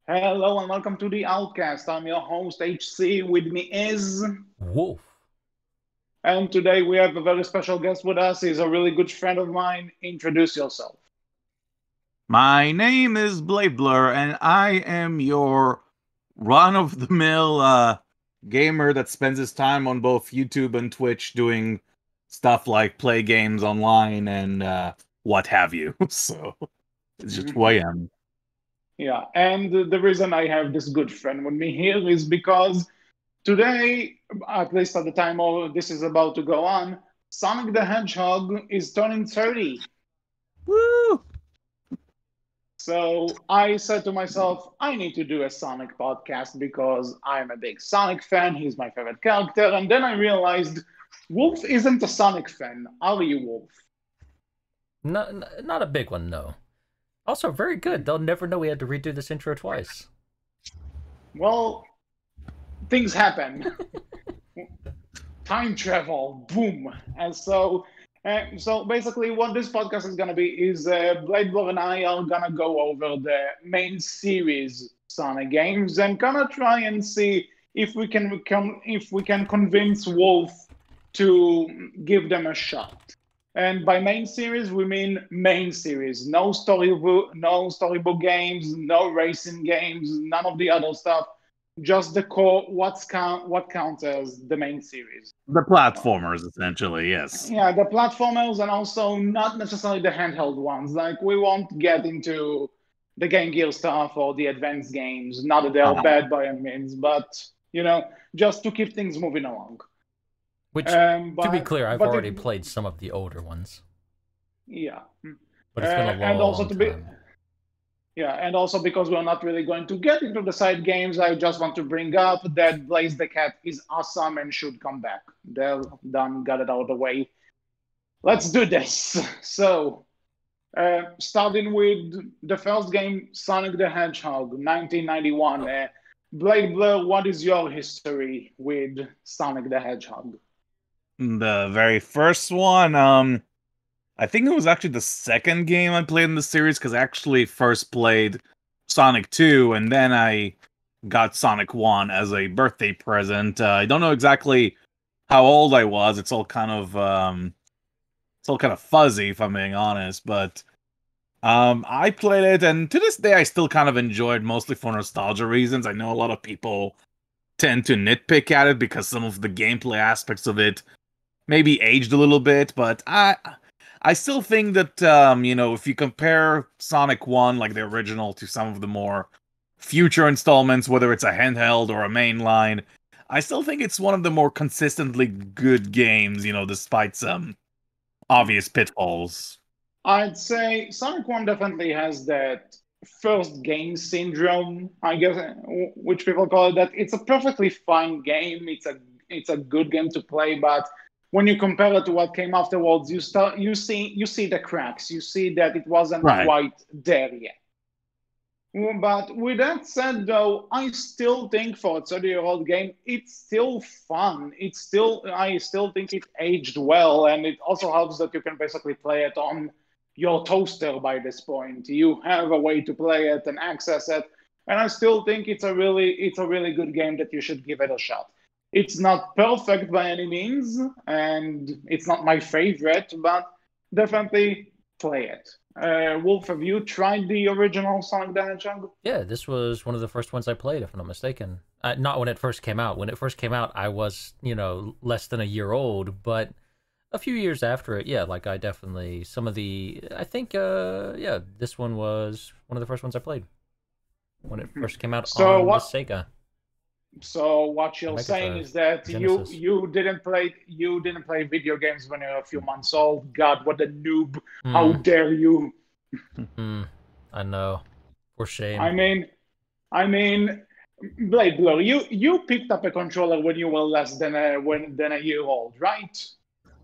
Hello and welcome to the Outcast. I'm your host HC. With me is, Wolf. and today we have a very special guest with us. He's a really good friend of mine. Introduce yourself. My name is Bladeblur, and I am your run-of-the-mill gamer that spends his time on both YouTube and Twitch doing stuff like play games online and what have you. So it's just who I am. Yeah, and the reason I have this good friend with me here is because today, at least at the time all this is about to go on, Sonic the Hedgehog is turning 30. Woo! So I said to myself, I need to do a Sonic podcast because I'm a big Sonic fan. He's my favorite character. And then I realized Wolf isn't a Sonic fan. Are you, Wolf? No, not a big one, no. Also, very good. They'll never know we had to redo this intro twice. Well, things happen. Time travel, boom. And so basically, what this podcast is gonna be is Bladeblur and I are gonna go over the main series Sonic games and gonna try and see if we can convince Wolf to give them a shot. And by main series, we mean main series. No storybook games, no racing games, none of the other stuff. Just the core. What counts as the main series. The platformers, essentially, yes. Yeah, the platformers and also not necessarily the handheld ones. Like we won't get into the Game Gear stuff or the advanced games. Not that they are bad by any means, but just to keep things moving along. Which, to be clear, I've already it, played some of the older ones. Yeah. But it's been a long, and also long to be, time. Yeah, and also because we're not really going to get into the side games, I just want to bring up that Blaze the Cat is awesome and should come back. They're done, got it out of the way. Let's do this. So, starting with the first game, Sonic the Hedgehog, 1991. Bladeblur, what is your history with Sonic the Hedgehog? The very first one, I think it was actually the second game I played in the series, because I actually first played Sonic 2, and then I got Sonic 1 as a birthday present. I don't know exactly how old I was. It's all kind of fuzzy, if I'm being honest, but I played it, and to this day I still kind of enjoyed, mostly for nostalgia reasons. I know a lot of people tend to nitpick at it because some of the gameplay aspects of it maybe aged a little bit, but I still think that, if you compare Sonic 1, like the original, to some of the more future installments, whether it's a handheld or a mainline, I still think it's one of the more consistently good games, despite some obvious pitfalls. I'd say Sonic 1 definitely has that first game syndrome, I guess, which people call it. That it's a perfectly fine game. It's a good game to play, but when you compare it to what came afterwards, you see the cracks. You see that it wasn't quite there yet. But with that said, though, I still think for a 30-year-old game, it's still fun. I still think it aged well, and it also helps that you can basically play it on your toaster by this point. You have a way to play it and access it, and I still think it's a really good game that you should give it a shot. It's not perfect by any means, and it's not my favorite, but definitely play it. Wolf, have you tried the original Sonic the Hedgehog? Yeah, this was one of the first ones I played, if I'm not mistaken. Not when it first came out. When it first came out, I was, less than a year old, but a few years after it, yeah, like I definitely, I think, this one was one of the first ones I played when it first came out on the Sega. So what you're saying is that you didn't play video games when you were a few months old. God, what a noob! How dare you? I know, for shame. I mean, Bladeblur, you picked up a controller when you were less than a year old, right?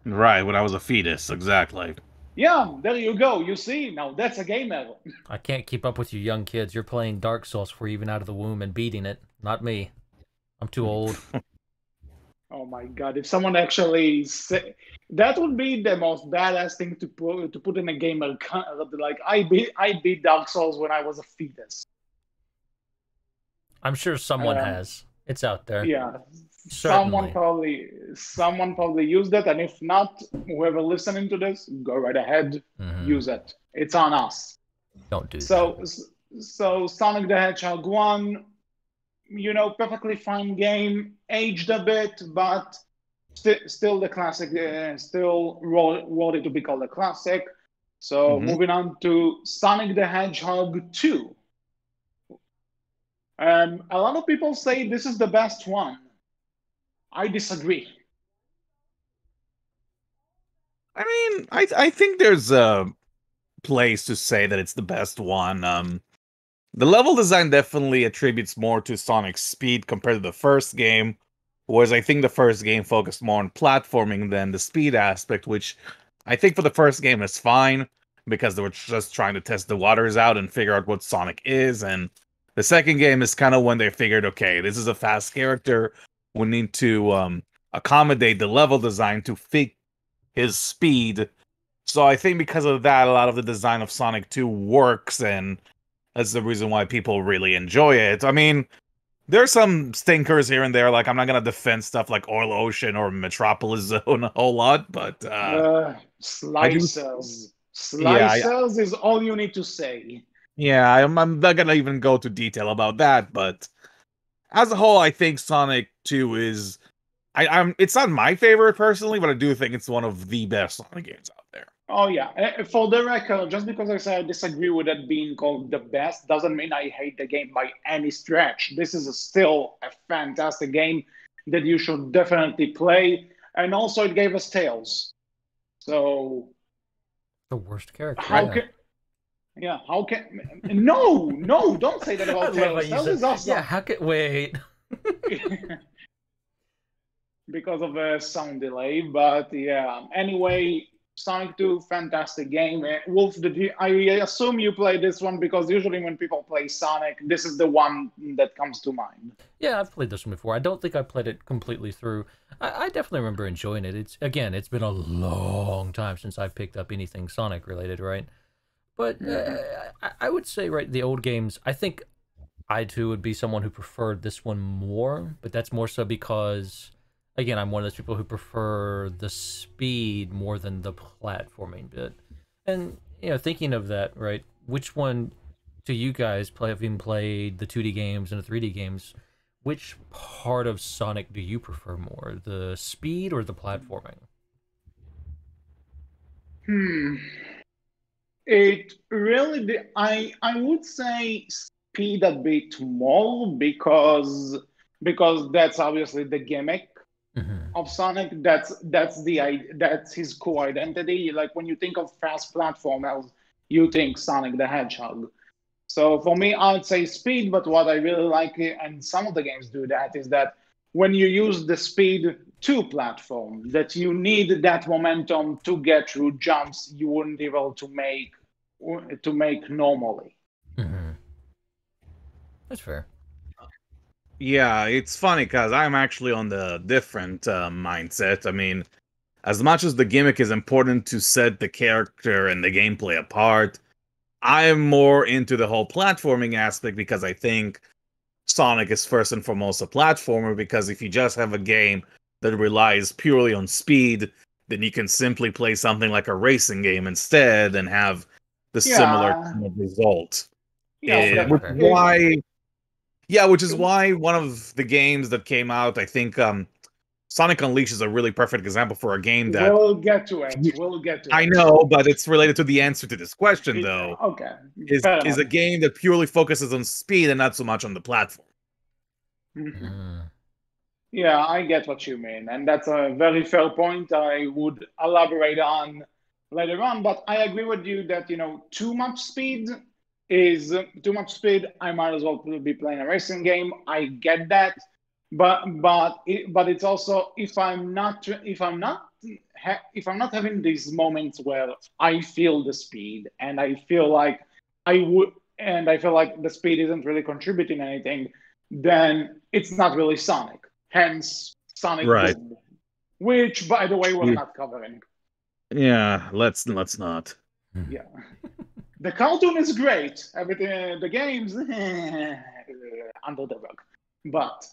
Right, when I was a fetus, exactly. Yeah, there you go. You see, now that's a gamer. I can't keep up with you young kids. You're playing Dark Souls before you're even out of the womb and beating it. Not me. I'm too old. Oh my god! If someone actually say that, would be the most badass thing to put in a gamer. Like I beat Dark Souls when I was a fetus. I'm sure someone has. It's out there. Yeah, Certainly. someone probably used it, and if not, whoever listening to this, go right ahead, use it. It's on us. Don't do So that. so Sonic the Hedgehog 1, perfectly fine game, aged a bit, but still the classic, still worthy to be called a classic. So Mhm. moving on to Sonic the Hedgehog 2. A lot of people say this is the best one. I disagree. I mean, I think there's a place to say that it's the best one. The level design definitely attributes more to Sonic's speed compared to the first game, whereas I think the first game focused more on platforming than the speed aspect, which I think for the first game is fine because they were just trying to test the waters out and figure out what Sonic is. And the second game is kind of when they figured, okay, this is a fast character. We need to accommodate the level design to fit his speed. So I think because of that, a lot of the design of Sonic 2 works, and that's the reason why people really enjoy it. I mean, there's some stinkers here and there, like I'm not gonna defend stuff like Oil Ocean or Metropolis Zone a whole lot, but I do, Slicers. yeah, Slicers is all you need to say. yeah, I'm not gonna even go to detail about that, but as a whole, I think Sonic 2 is, it's not my favorite personally, but I do think it's one of the best Sonic games out there. Oh yeah. For the record, just because I say I disagree with it being called the best doesn't mean I hate the game by any stretch. This is still a fantastic game that you should definitely play. And also it gave us Tails. So The worst character. how can how can no, don't say that I about love how Tails. you Tails said, is awesome. yeah, how could wait? Because of a sound delay. But yeah, anyway, Sonic 2, fantastic game. Wolf, I assume you played this one because usually when people play Sonic, this is the one that comes to mind. Yeah, I've played this one before. I don't think I played it completely through. I definitely remember enjoying it. It's been a long time since I picked up anything Sonic related, right? But I would say, right, the old games, I think I too would be someone who preferred this one more, but that's more so because, again, I'm one of those people who prefer the speed more than the platforming bit. And, thinking of that, right, which one do you guys play, having played the 2D games and the 3D games, which part of Sonic do you prefer more, the speed or the platforming? It really, I would say speed a bit more because that's obviously the gimmick Mm-hmm. of Sonic. That's his core identity. Like when you think of fast platformers, you think Sonic the Hedgehog. So for me, I'd say speed. But what I really like, and some of the games do that, is that when you use the speed to platform, that you need that momentum to get through jumps you wouldn't be able to make normally. Mm-hmm. That's fair. Yeah, it's funny because I'm actually on the different mindset. I mean, as much as the gimmick is important to set the character and the gameplay apart, I'm more into the whole platforming aspect because I think Sonic is first and foremost a platformer. Because if you just have a game that relies purely on speed, then you can simply play something like a racing game instead and have the similar Yeah, kind of result. yeah, Which is Fair. why, yeah, which is why one of the games that came out, I think, Sonic Unleashed is a really perfect example for a game that we'll get to it. We'll get to I it. know, but it's related to the answer to this question, though. Okay, Is fair is enough. a game that purely focuses on speed and not so much on the platform. Mhm. Mm. Yeah, I get what you mean, and that's a very fair point. I would elaborate on later on, but I agree with you that too much speed is too much speed. I might as well be playing a racing game. I get that, but it's also if I'm not having these moments where I feel the speed and I feel like I would and I feel like the speed isn't really contributing anything, then it's not really Sonic. Hence Sonic Right. Boom, which, by the way, we're Yeah, not covering. yeah, let's not. Yeah. The cartoon is great. Everything, the games, under the rug. But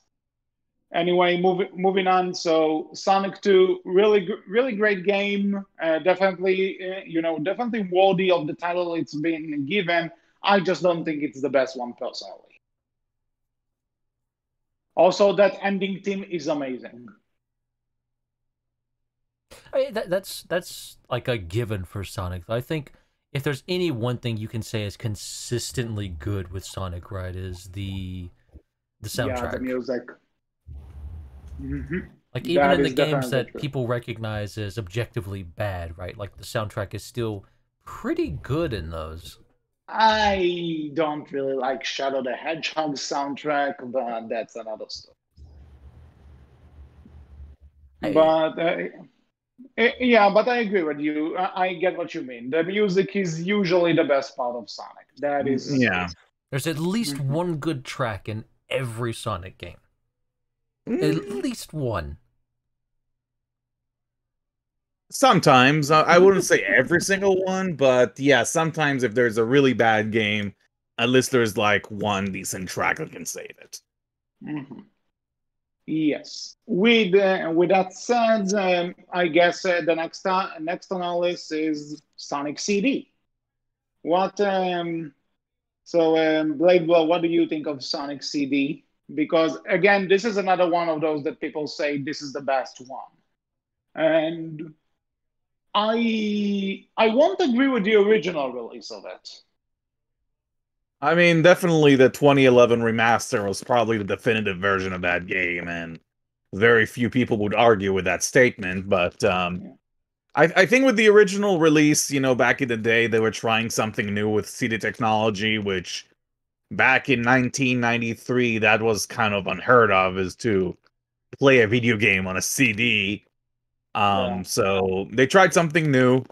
anyway, moving on. So Sonic 2, really great game. Definitely, definitely worthy of the title it's been given. I just don't think it's the best one personally. Also, that ending theme is amazing. That's like a given for Sonic. I think if there's any one thing you can say is consistently good with Sonic, right, is the soundtrack. Yeah, the music. Mm-hmm. Like even in the games that people recognize as objectively bad, right? Like the soundtrack is still pretty good in those. I don't really like Shadow the Hedgehog soundtrack, but that's another story. But yeah, but I agree with you. I get what you mean. The music is usually the best part of Sonic. That is, yeah. There's at least one good track in every Sonic game. At least one. Sometimes. I wouldn't say every single one, but yeah, sometimes if there's a really bad game, at least there's like one decent track that can save it. Mm-hmm. Yes. With that said, I guess the next on our list is Sonic CD. Bladeblur, what do you think of Sonic CD? Because again, this is another one of those that people say this is the best one, and I won't agree with the original release of it. I mean, definitely the 2011 remaster was probably the definitive version of that game, and very few people would argue with that statement, but I think with the original release, back in the day, they were trying something new with CD technology, which back in 1993, that was kind of unheard of, is to play a video game on a CD. So they tried something new.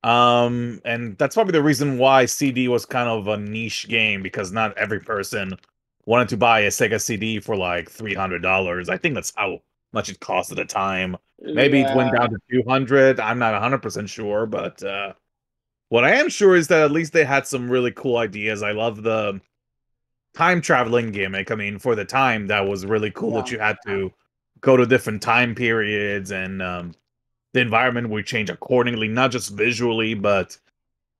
And that's probably the reason why CD was kind of a niche game, because not every person wanted to buy a Sega CD for like $300. I think that's how much it cost at the time. Maybe it went down to 200. I'm not 100% sure, but what I am sure is that at least they had some really cool ideas. I love the time traveling gimmick. I mean, for the time, that was really cool that you had to go to different time periods, and the environment would change accordingly, not just visually, but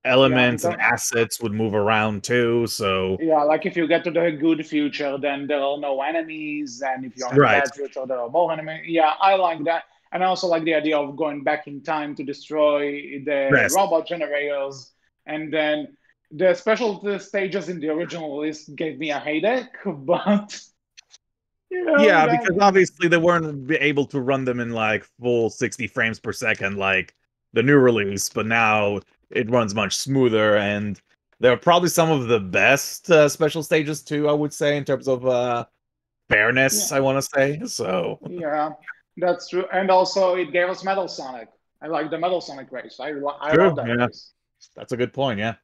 elements and assets would move around too. So like if you get to the good future, then there are no enemies, and if you're in the bad future, there are more enemies. Yeah, I like that, and I also like the idea of going back in time to destroy the robot generators, and then the special stages in the original list gave me a headache, but. Because obviously they weren't able to run them in like full 60 frames per second like the new release, but now it runs much smoother, and they're probably some of the best special stages too, I would say, in terms of fairness, I want to say. So yeah, that's true. And also it gave us Metal Sonic. I like the Metal Sonic race. I love that race. That's a good point, yeah.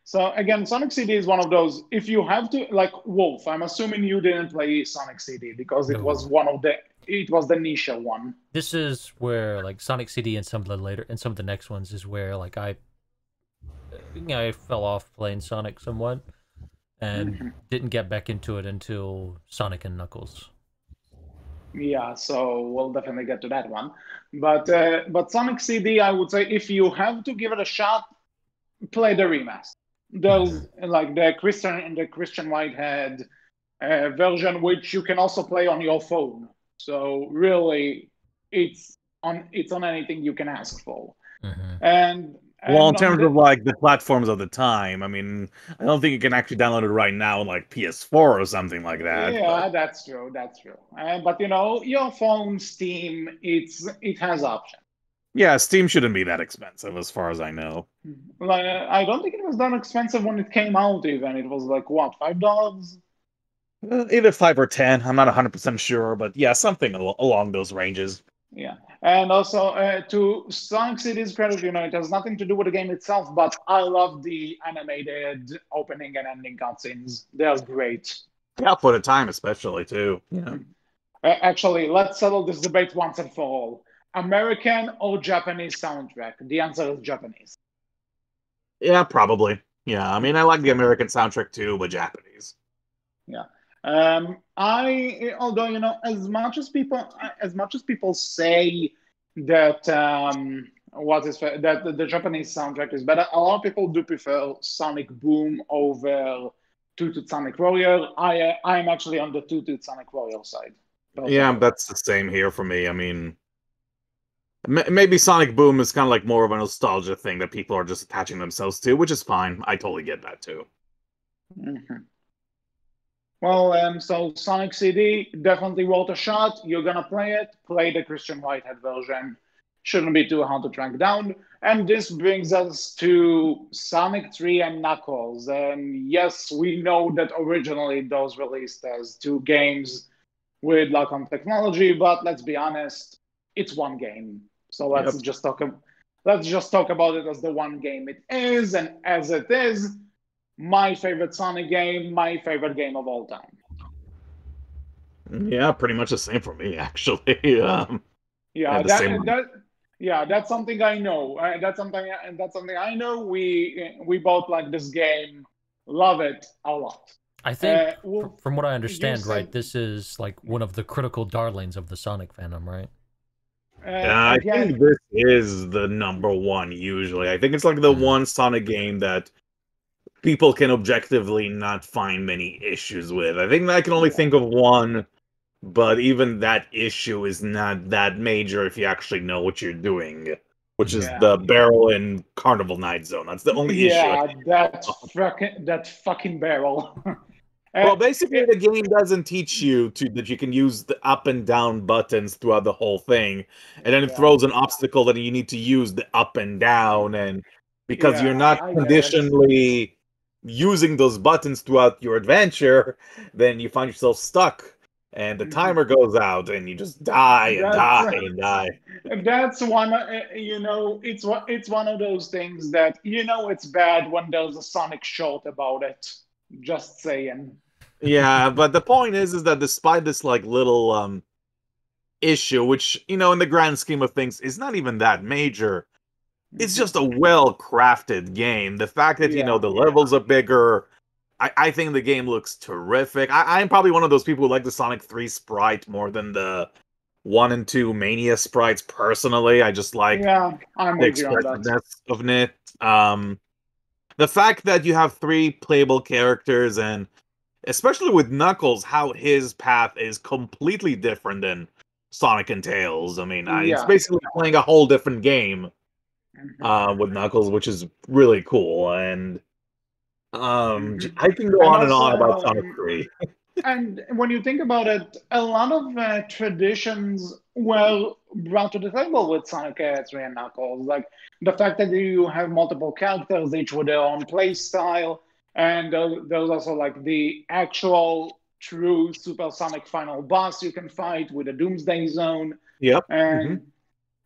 So again, Sonic CD is one of those, if you have to, like Wolf, I'm assuming you didn't play Sonic CD because it was the niche one. This is where like Sonic CD and some of the next ones is where like I fell off playing Sonic somewhat and didn't get back into it until Sonic and Knuckles. Yeah, so we'll definitely get to that one. But Sonic CD, I would say if you have to give it a shot, play the remaster. There's like the Christian Whitehead version, which you can also play on your phone. So really, it's on anything you can ask for. And well, in terms of like the platforms of the time, I mean, I don't think you can actually download it right now on like PS4 or something like that. Yeah, that's true. But your phone, Steam, it has options. Yeah, Steam shouldn't be that expensive, as far as I know. Like, I don't think it was that expensive when it came out. Even it was like what, $5? Either 5 or 10. I'm not 100% sure, but yeah, something along those ranges. Yeah, and also to Sonic City's credit, it has nothing to do with the game itself, but I love the animated opening and ending cutscenes. They're great. Yeah, for the time, especially too. Yeah. Actually, let's settle this debate once and for all. American or Japanese soundtrack? The answer is Japanese. Yeah, probably. Yeah, I mean, I like the American soundtrack too, but Japanese. Yeah. Although, as much as people say that that the Japanese soundtrack is better, a lot of people do prefer Sonic Boom over Two Tooth Sonic Warrior. I'm actually on the Two Tooth Sonic Warrior side. Yeah, that's the same here for me. I mean, maybe Sonic Boom is kind of like more of a nostalgia thing that people are just attaching themselves to, which is fine. I totally get that too. Mhm. Well, so Sonic CD, definitely worth a shot. You're gonna play it, play the Christian Whitehead version. Shouldn't be too hard to track down. And this brings us to Sonic 3 and Knuckles. And yes, we know that originally those released as two games with lock-on technology, but let's be honest, it's one game. So let's just talk about it as the one game it is, and as it is, my favorite Sonic game, my favorite game of all time. Yeah, pretty much the same for me, actually. Yeah, Had the same. that's something I know. That's something I know. We both like this game, love it a lot. I think, Well, from what I you understand, right, said this is like one of the critical darlings of the Sonic fandom, right? I think again, this is the number one usually. I think it's like the one Sonic game that people can objectively not find many issues with. I think I can only yeah, think of one, but even that issue is not that major if you actually know what you're doing, which is yeah, the barrel in Carnival Night Zone. That's the only issue. yeah. That fucking barrel. Uh, Well, basically, it, the game doesn't teach you that you can use the up and down buttons throughout the whole thing, and then it yeah, throws an obstacle that you need to use the up and down, and because you're yeah. not I get it. conditionally using those buttons throughout your adventure, then you find yourself stuck, and the Mhm. timer goes out, and you just die and That's die and die. that's one. It's one of those things that it's bad when there's a Sonic short about it. Just saying. Yeah, but the point is that despite this like little issue, which in the grand scheme of things is not even that major, it's Mhm. just a well-crafted game. The fact that Yeah. the levels are bigger, I think the game looks terrific. I'm probably one of those people who like the Sonic 3 sprite more than the 1 and 2 Mania sprites personally. I just like Yeah, I'm the with you on that. expressiveness of it. The fact that you have three playable characters, and especially with Knuckles, how his path is completely different than Sonic and Tails. I mean, it's Yeah. basically playing a whole different game Mhm. with Knuckles, which is really cool. And Mhm. I can go And on and also, on about Sonic 3. and when you think about it, a lot of traditions were brought to the table with Sonic 3 and Knuckles. Like the fact that you have multiple characters, each with their own play style, and there's also like the actual true supersonic final boss you can fight with a Doomsday Zone, Yep. and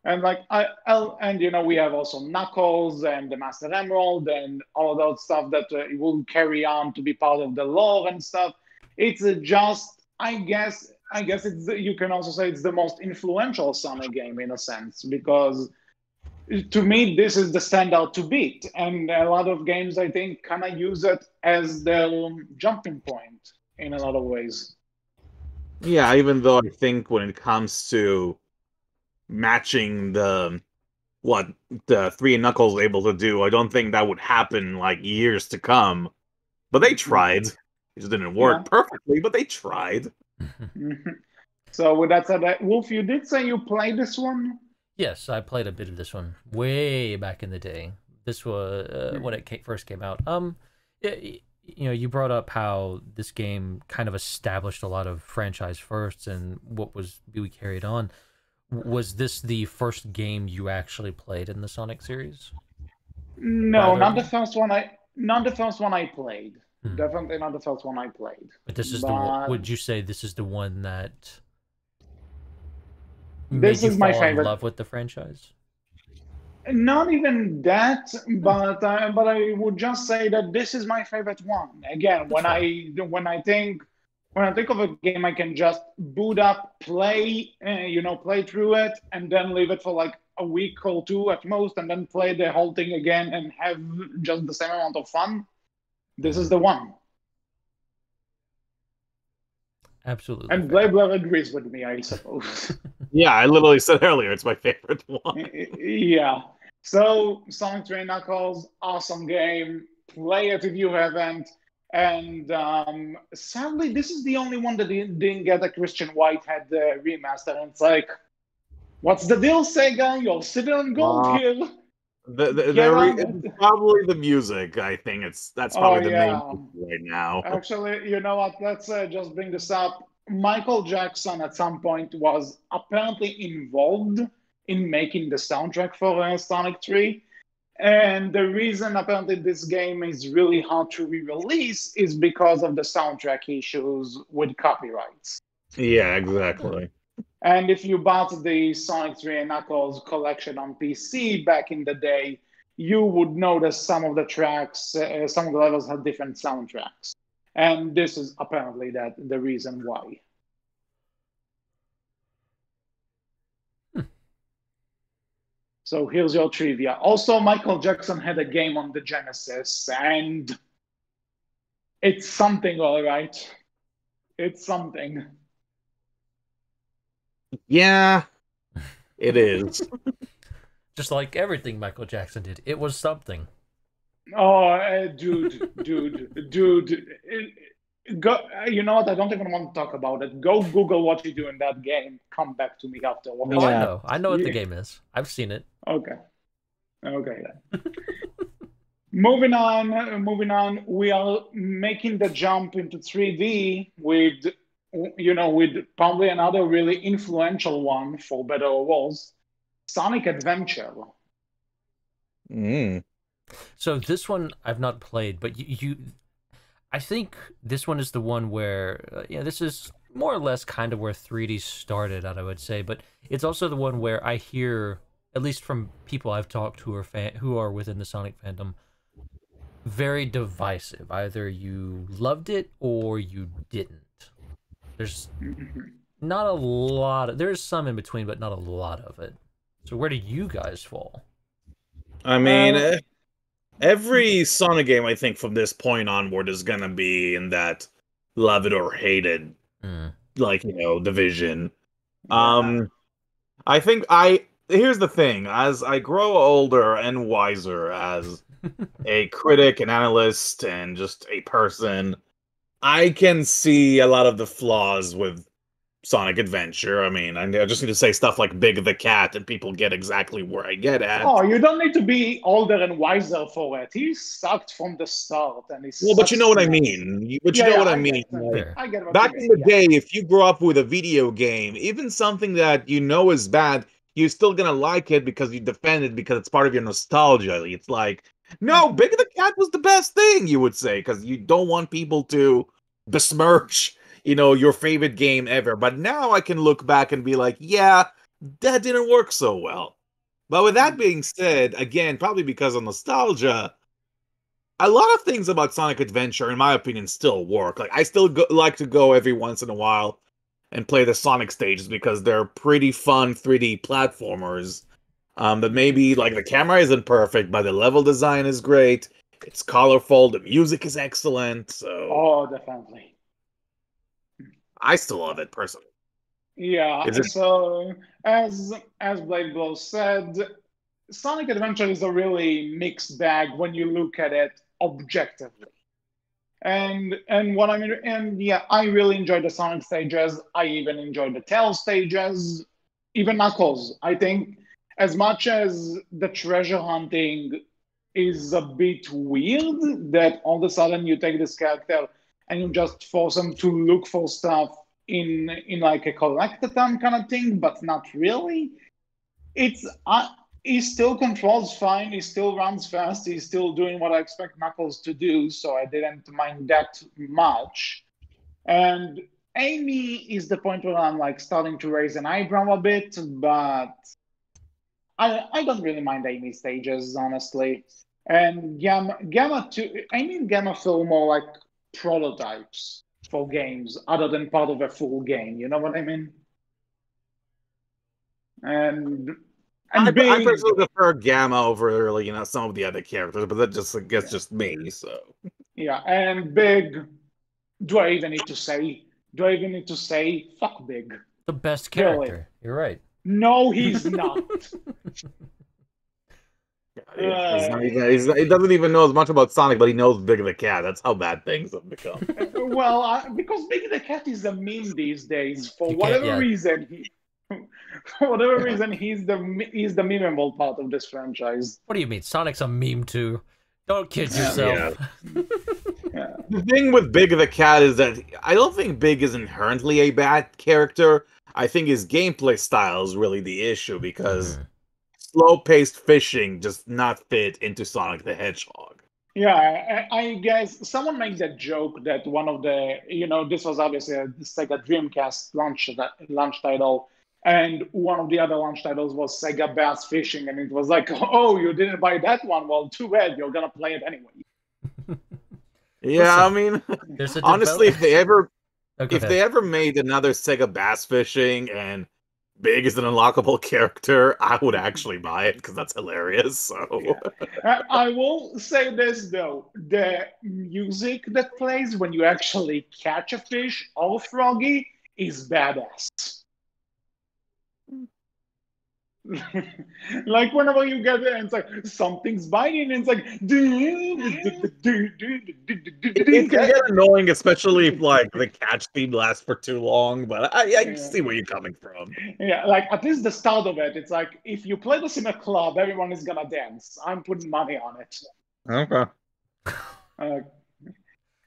like and we have also Knuckles and the Master Emerald and all of those stuff that will carry on to be part of the lore and stuff. It's just I guess you can also say it's the most influential Sonic game in a sense, because to me this is the standout to beat, and a lot of games I think kind of use it as their jumping point in a lot of ways. Yeah, even though I think when it comes to matching what the three Knuckles were able to do, I don't think that would happen like years to come. But they Mhm. tried. It just didn't Yeah. work perfectly, but they tried. Mhm. So with that said, Wolf, you did say you played this one. Yes, I played a bit of this one way back in the day. This was when Mhm. it first came out. You brought up how this game kind of established a lot of franchise firsts and what was we carried on. Was this the first game you actually played in the Sonic series? For No, either of not the you? first one. Not the first one I played. Hmm. Definitely not the first one I played. But this is the one. But Would you say this is the one that this made you is my fall in favorite. love with the franchise? Not even that, but I would just say that this is my favorite one. Again, That's fair. when I think of a game I can just boot up, play, play through it, and then leave it for like a week or two at most, and then play the whole thing again and have just the same amount of fun, this is the one. Absolutely. And Bladeblur agrees with me, I suppose. Yeah, I literally said earlier it's my favorite one. Yeah. So Sonic 3 Knuckles, awesome game. Play it if you haven't. And sadly, this is the only one that didn't get a Christian Whitehead remaster. And it's like, what's the deal, Sega? You're sitting on gold here. It's probably the music. I think that's probably the main issue right now. Actually, you know what? Let's just bring this up. Michael Jackson at some point was apparently involved in making the soundtrack for Sonic 3. And the reason apparently this game is really hard to re-release is because of the soundtrack issues with copyrights. Yeah, exactly. And if you bought the Sonic 3 and Knuckles collection on PC back in the day, you would notice some of the tracks, some of the levels have different soundtracks. And this is apparently the reason why. So here's your trivia. Also, Michael Jackson had a game on the Genesis, and it's something, all right. It's something. Yeah, it is. Just like everything Michael Jackson did, it was something. Oh, dude. Go. You know what? I don't even want to talk about it. Go Google what you do in that game. Come back to me afterwards. Oh, yeah. I know what the game is. I've seen it. Okay then. Moving on. We are making the jump into 3D with probably another really influential one, for better or worse, Sonic Adventure. So this one I've not played, but I think this one is the one where, this is more or less kind of where 3D started out, I would say, but it's also the one where I hear, at least from people I've talked to who are within the Sonic fandom, very divisive. Either you loved it or you didn't. There's not a lot there's some in between, but not a lot of it. So where do you guys fall? I mean, every Sonic game, I think, from this point onward is gonna be in that love it or hate it, division. Yeah. I think here's the thing: as I grow older and wiser as a critic, an analyst, and just a person, I can see a lot of the flaws with Sonic Adventure. I mean, I just need to say stuff like Big the Cat, and people get exactly where I get at. Oh, you don't need to be older and wiser for it. He sucked from the start, and but you know what I mean. But you know what I mean. I get what back in the day, if you grew up with a video game, even something that you know is bad, you're still gonna like it because you defend it because it's part of your nostalgia. It's like, no, Big the Cat was the best thing, you would say, because you don't want people to besmirch your favorite game ever. But now I can look back and be like, yeah, that didn't work so well. But with that being said, again, probably because of nostalgia, a lot of things about Sonic Adventure, in my opinion, still work. Like, I still like to go every once in a while and play the Sonic stages because they're pretty fun 3D platformers. That maybe, like, the camera isn't perfect, but the level design is great. It's colorful. The music is excellent. So, oh, definitely. I still love it personally. Yeah. So as Bladeblur said, Sonic Adventure is a really mixed bag when you look at it objectively. And what I mean, and yeah, I really enjoyed the Sonic stages. I even enjoyed the Tails stages, even Knuckles. I think as much as the treasure hunting is a bit weird, that all of a sudden you take this character and you just force them to look for stuff in like a collectathon kind of thing, but not really. He still controls fine. He still runs fast. He's still doing what I expect Knuckles to do, so I didn't mind that much. And Amy is the point where I'm like starting to raise an eyebrow a bit, but I don't really mind Amy stages, honestly. And Gamma too. Amy and Gamma feel more like prototypes for games other than part of a full game. You know what I mean? And And I Big, personally prefer Gamma over, some of the other characters, but that just, I guess, just me. So yeah, and Big. Do I even need to say? Do I even need to say? Fuck Big. The best Really? character. You're right. No, he's not. he doesn't even know as much about Sonic, but he knows Big the Cat. That's how bad things have become. Well, because Big the Cat is a meme these days. For You can't- whatever yeah. reason, for whatever reason, he's the memeable part of this franchise. What do you mean? Sonic's a meme too. Don't kid yourself. Yeah. The thing with Big the Cat is that I don't think Big is inherently a bad character. I think his gameplay style is really the issue because slow-paced fishing does not fit into Sonic the Hedgehog. Yeah, I guess someone made that joke that one of the, this was obviously a Sega Dreamcast launch title, and one of the other launch titles was Sega Bass Fishing, and it was like, oh, you didn't buy that one? Well, too bad, you're gonna play it anyway. Yeah, Listen, I mean, honestly, if they ever made another Sega Bass Fishing and Big is an unlockable character, I would actually buy it because that's hilarious. So I will say this though: the music that plays when you actually catch a fish, all froggy, is badass. Like whenever you get there, and it's like something's biting, and it's like. It can get annoying, especially if the catch theme lasts for too long. But I see where you're coming from. Yeah, like at least the start of it, it's like if you play this in a club, everyone is gonna dance. I'm putting money on it. Okay.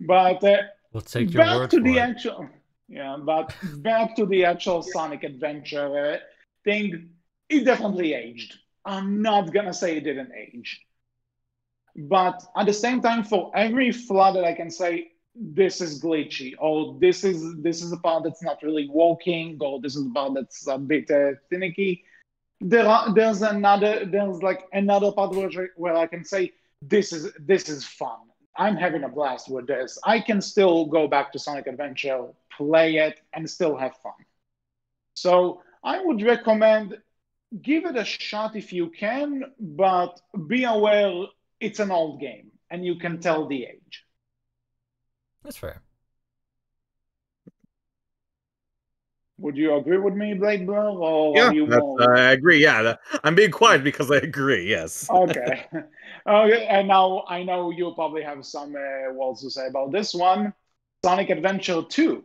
But we'll take your word for it. But back to the actual Sonic Adventure thing. It definitely aged. I'm not gonna say it didn't age, but at the same time, for every flaw that I can say, this is glitchy, or this is a part that's not really working, or this is a part that's a bit finicky. There's like another part where I can say this is fun. I'm having a blast with this. I can still go back to Sonic Adventure, play it, and still have fun. So I would recommend give it a shot if you can, but be aware it's an old game and you can tell the age. That's fair. Would you agree with me, Bladeblur? Or Yeah, I agree. Yeah, I'm being quiet because I agree. Yes. Okay. Okay. And now I know you probably have some words to say about this one. Sonic Adventure 2.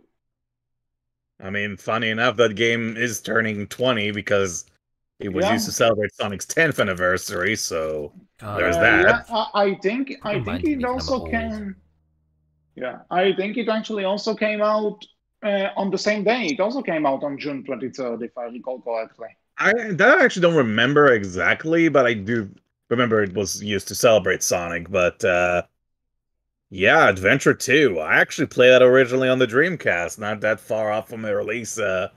I mean, funny enough, that game is turning 20 because it was used to celebrate Sonic's 10th anniversary, so there's that. Yeah, I think it also came. Yeah, I think it actually also came out on the same day. It also came out on June 23rd, if I recall correctly. I actually don't remember exactly, but I do remember it was used to celebrate Sonic. But yeah, Adventure 2. I actually played that originally on the Dreamcast, not that far off from the release. I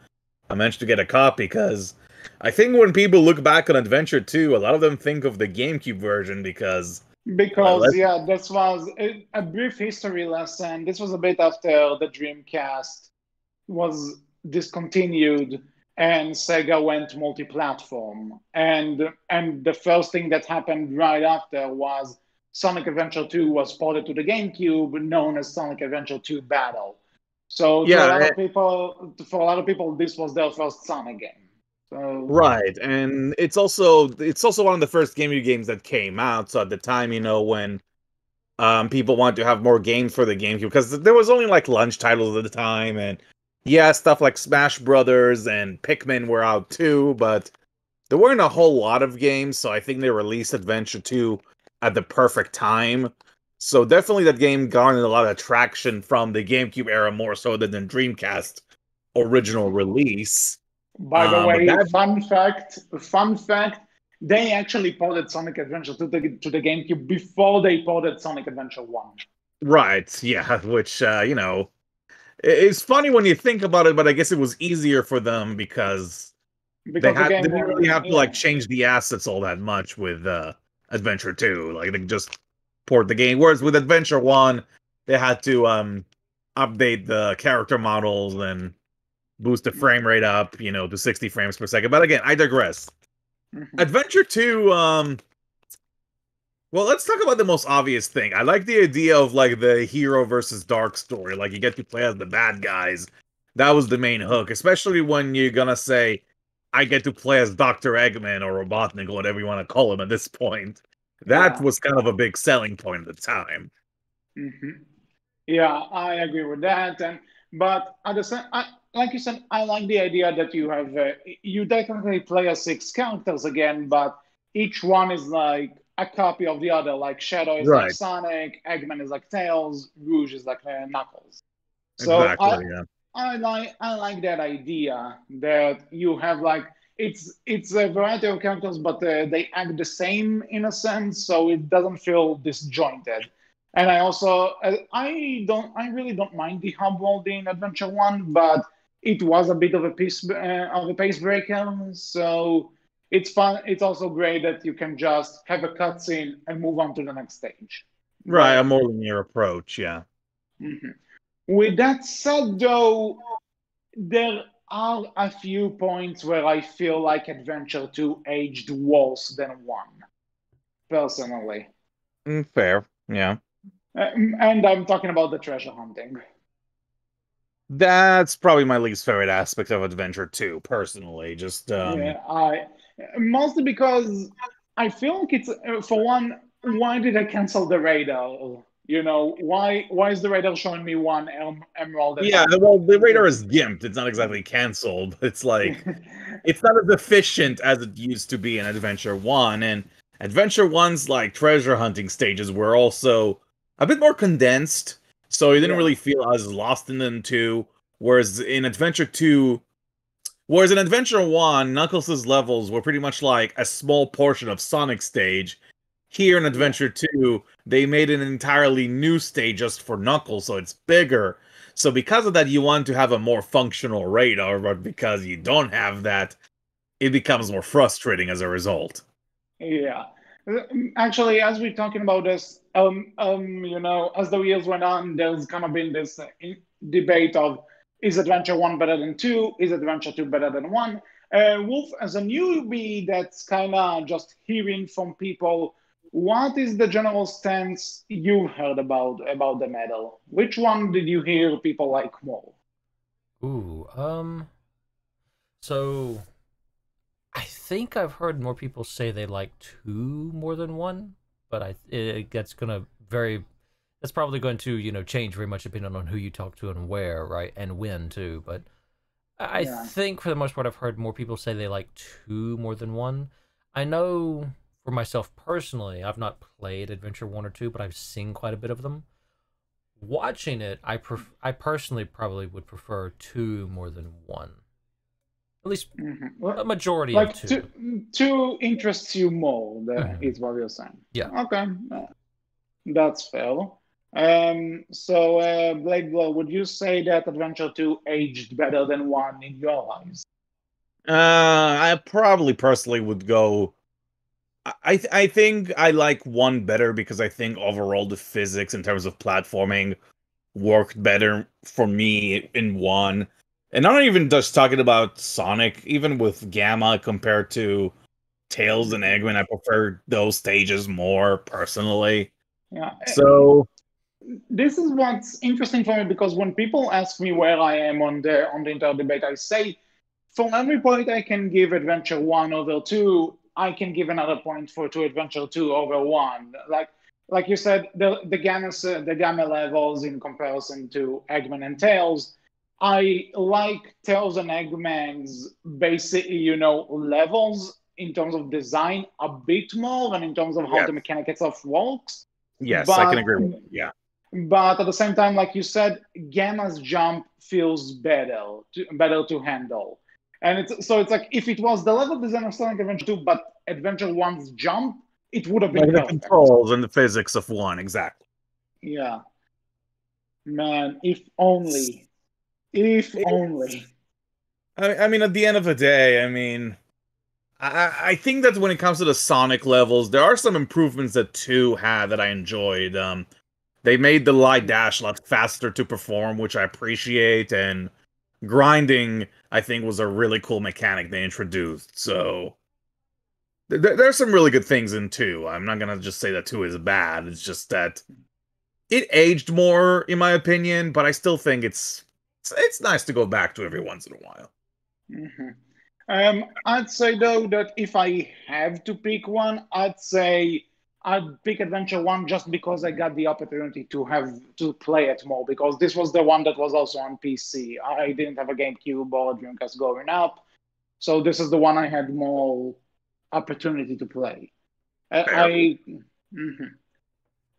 managed to get a copy because I think when people look back on Adventure 2, a lot of them think of the GameCube version because this was a brief history lesson. This was a bit after the Dreamcast was discontinued and Sega went multi-platform. And the first thing that happened right after was Sonic Adventure 2 was ported to the GameCube, known as Sonic Adventure 2 Battle. So for a lot of people, this was their first Sonic game. So, right, and it's also one of the first GameCube games that came out. So at the time, when people wanted to have more games for the GameCube, because there was only lunch titles at the time, and stuff like Smash Brothers and Pikmin were out too, but there weren't a whole lot of games. So I think they released Adventure 2 at the perfect time. So definitely that game garnered a lot of traction from the GameCube era more so than the Dreamcast original release. By the way, fun fact, they actually ported Sonic Adventure to the GameCube before they ported Sonic Adventure 1. Right, yeah, which, it's funny when you think about it, but I guess it was easier for them because they didn't really have to change the assets all that much with Adventure 2. They just port the game. Whereas with Adventure 1, they had to update the character models and boost the frame rate up, to 60 frames per second. But again, I digress. Mhm. Adventure 2, well, let's talk about the most obvious thing. I like the idea of like the hero versus dark story. Like you get to play as the bad guys. That was the main hook, especially when you're gonna say, I get to play as Dr. Eggman or Robotnik or whatever you want to call him at this point. That Yeah. was kind of a big selling point at the time. Hmm. Yeah, I agree with that. And but at the same, like you said, I like the idea that you have you technically play as six characters again, but each one is like a copy of the other. Like Shadow is like Right. Sonic, Eggman is like Tails, Rouge is like Knuckles. So Exactly, yeah. I like that idea that you have like it's a variety of characters, but they act the same in a sense, so it doesn't feel disjointed. And I also I really don't mind the hub world in Adventure One, but it was a bit of a pace breaker. So it's fun. It's also great that you can just have a cutscene and move on to the next stage. Right, But a more linear approach, yeah. mhm. With that said, though, there are a few points where I feel like Adventure 2 aged worse than 1, personally. Fair, yeah. And I'm talking about the treasure hunting. That's probably my least favorite aspect of Adventure 2, personally. Just, Yeah, I mostly because I feel like it's for one, why did I cancel the radar? You know, why is the radar showing me one emerald and yeah, not well, the radar the is gimped. It's not exactly canceled. It's like, it's not as efficient as it used to be in Adventure 1, and Adventure 1's like treasure hunting stages were also a bit more condensed, so you didn't yeah, really feel as lost in them too. Whereas in Adventure 2, whereas in Adventure 1, Knuckles' levels were pretty much like a small portion of Sonic's stage. Here in yeah. Adventure 2, they made an entirely new stage just for Knuckles, so it's bigger. So because of that, you want to have a more functional radar, but because you don't have that, it becomes more frustrating as a result. Yeah. Actually, as we're talking about this, as the years went on, there's kind of been this debate of is Adventure 1 better than 2? Is Adventure 2 better than 1? Wolf, as a newbie that's kind of just hearing from people, what is the general stance you heard about the medal? Which one did you hear people like more? Ooh, so I think I've heard more people say they like two more than one, but that's gonna very that's probably going to change very much depending on who you talk to and where, right, and when too. But I Yeah. think for the most part, I've heard more people say they like two more than one. I know for myself personally, I've not played Adventure 1 or 2, but I've seen quite a bit of them. Watching it, I personally probably would prefer two more than one. At least Mhm. a majority of Like two. two interests you more, Mhm. is what you're saying. Yeah. Okay, that's fair. Bladeblur, would you say that Adventure 2 aged better than 1 in your eyes? I probably personally would go. I think I like one better because I think overall the physics in terms of platforming worked better for me in one. And I'm not even just talking about Sonic, even with Gamma compared to Tails and Mhm. Eggman, I prefer those stages more personally. Yeah, So, this is what's interesting for me because when people ask me where I am on the entire debate, I say for every point I can give Adventure 1 over 2, I can give another point to Adventure 2 over 1. Like you said, the gamma levels in comparison to Eggman and Tails. I like Tails and Eggman's basic, levels in terms of design a bit more and in terms of how yes, the mechanic itself works. yes, I can But agree with that. Yeah. but at the same time, like you said, Gamma's jump feels better to handle. And it's like if it was the level design of Sonic Adventure 2, but Adventure 1's jump, it would have been Like the perfect. controls and the physics of one, exactly. Yeah, man, if only. If only. I mean, at the end of the day, I mean, I think that when it comes to the Sonic levels, there are some improvements that 2 had that I enjoyed. They made the light dash a lot faster to perform, which I appreciate, and grinding, I think, was a really cool mechanic they introduced. So, There's some really good things in 2. I'm not gonna just say that 2 is bad. It's just that it aged more, in my opinion. But I still think it's nice to go back to every once in a while. I'd say though that if I have to pick one, I'd say I'd pick Adventure 1 just because I got the opportunity to play it more, because this was the one that was also on PC. I didn't have a GameCube or a Dreamcast growing up, so this is the one I had more opportunity to play. I mhm.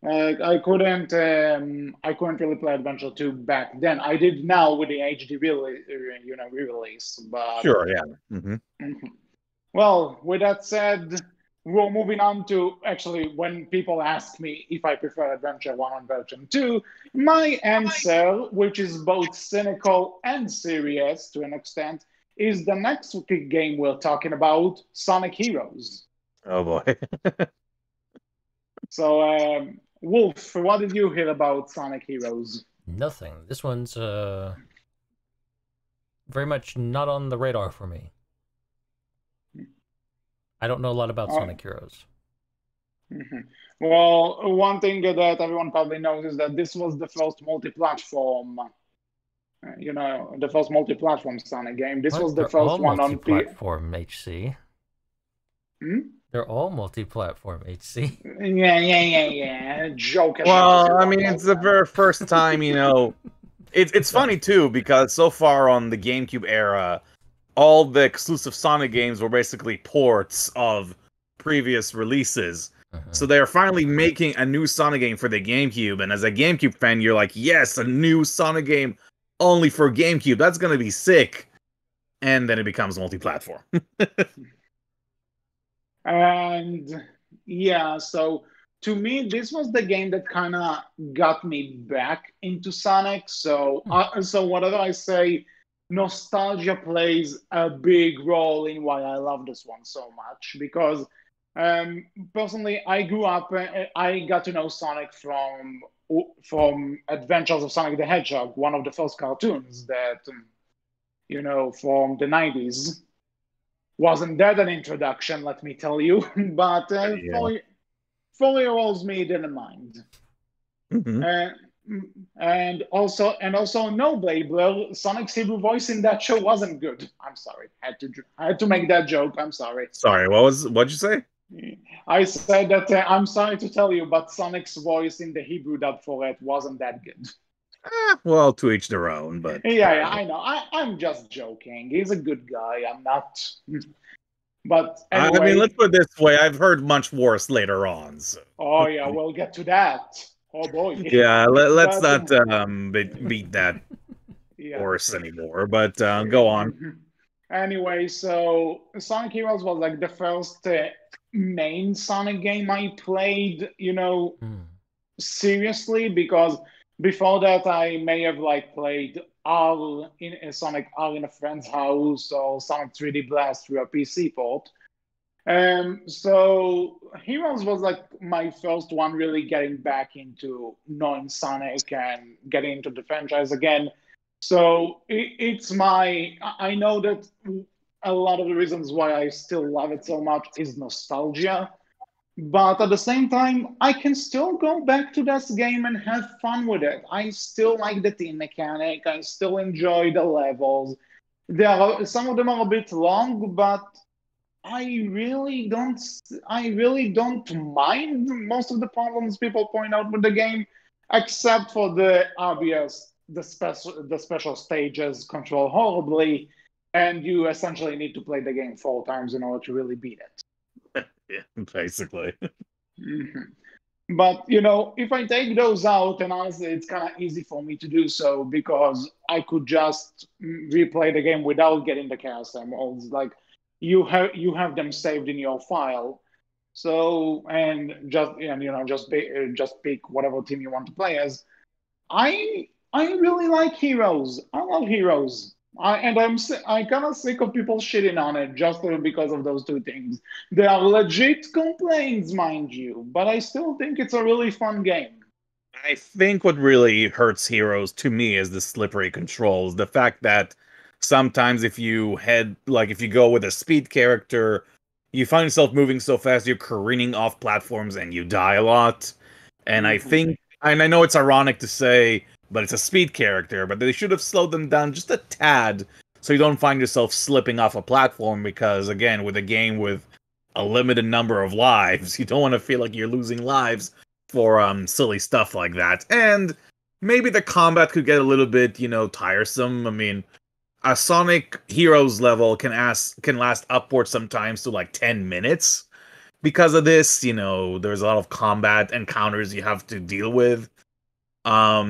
I couldn't really play Adventure 2 back then. I did now with the HD re-release, but Sure, yeah. mhm. Well, with that said, we're moving on to actually when people ask me if I prefer Adventure 1 or Adventure 2, my answer, which is both cynical and serious to an extent, is the next game we're talking about, Sonic Heroes. Oh boy. So, Wolf, what did you hear about Sonic Heroes? Nothing. This one's very much not on the radar for me. I don't know a lot about Sonic Heroes. Well, one thing that everyone probably knows is that this was the first multi-platform, the first multi-platform Sonic game. This was the first one on multi-platform HC. They're all multi-platform HC. Yeah. Joke. Well, I mean, it's the very first time, It's funny too, because so far on the GameCube era, all the exclusive Sonic games were basically ports of previous releases. So they're finally making a new Sonic game for the GameCube, and as a GameCube fan, you're like, yes, a new Sonic game only for GameCube. That's gonna be sick. And then it becomes multi-platform. And yeah, so to me, this was the game that kind of got me back into Sonic. So, so whatever I say, nostalgia plays a big role in why I love this one so much. Because personally, I grew up, I got to know Sonic from Adventures of Sonic the Hedgehog, one of the first cartoons that, from the 90s. Wasn't that an introduction, let me tell you, but 4-year-olds me didn't mind. And also no, Bladeblur, Sonic's Hebrew voice in that show wasn't good. I'm sorry, I had to make that joke. I'm sorry. Sorry, what'd you say? I said that I'm sorry to tell you, but Sonic's voice in the Hebrew dub for it wasn't that good. Well, to each their own, but yeah, I know. I'm just joking. He's a good guy. I'm not. But anyway, I mean, let's put it this way: I've heard much worse later on. So. Oh yeah, we'll get to that. Oh boy. Yeah, let's not beat that horse anymore. But go on. Anyway, so Sonic Heroes was like the first main Sonic game I played, seriously, because before that I may have played Sonic R in a friend's house or Sonic 3D Blast through a PC port. So Heroes was my first one really getting back into knowing Sonic and getting into the franchise again. So I know that a lot of the reasons why I still love it so much is nostalgia. But at the same time, I can still go back to this game and have fun with it. I still like the team mechanic. I still enjoy the levels. Some of them are a bit long, but I really don't mind most of the problems people point out with the game, except for the obvious, the special stages control horribly, and you essentially need to play the game 4 times in order to really beat it. Yeah, basically. But if I take those out, and honestly, it's kind of easy for me to do so because I could just replay the game without getting the chaos emeralds. You have them saved in your file, so just pick whatever team you want to play as. I really like Heroes. I love Heroes. I'm kind of sick of people shitting on it just because of those 2 things. They are legit complaints, mind you, but I still think it's a really fun game. I think what really hurts Heroes to me is the slippery controls. The fact that sometimes if you go with a speed character, you find yourself moving so fast, you're careening off platforms and you die a lot. And I think, and I know it's ironic to say, but it's a speed character, but they should have slowed them down just a tad so you don't find yourself slipping off a platform because, again, with a game with a limited number of lives, you don't want to feel like you're losing lives for silly stuff like that. And maybe the combat could get a little bit, tiresome. I mean, a Sonic Heroes level can last upwards sometimes to like 10 minutes. Because of this, there's a lot of combat encounters you have to deal with. I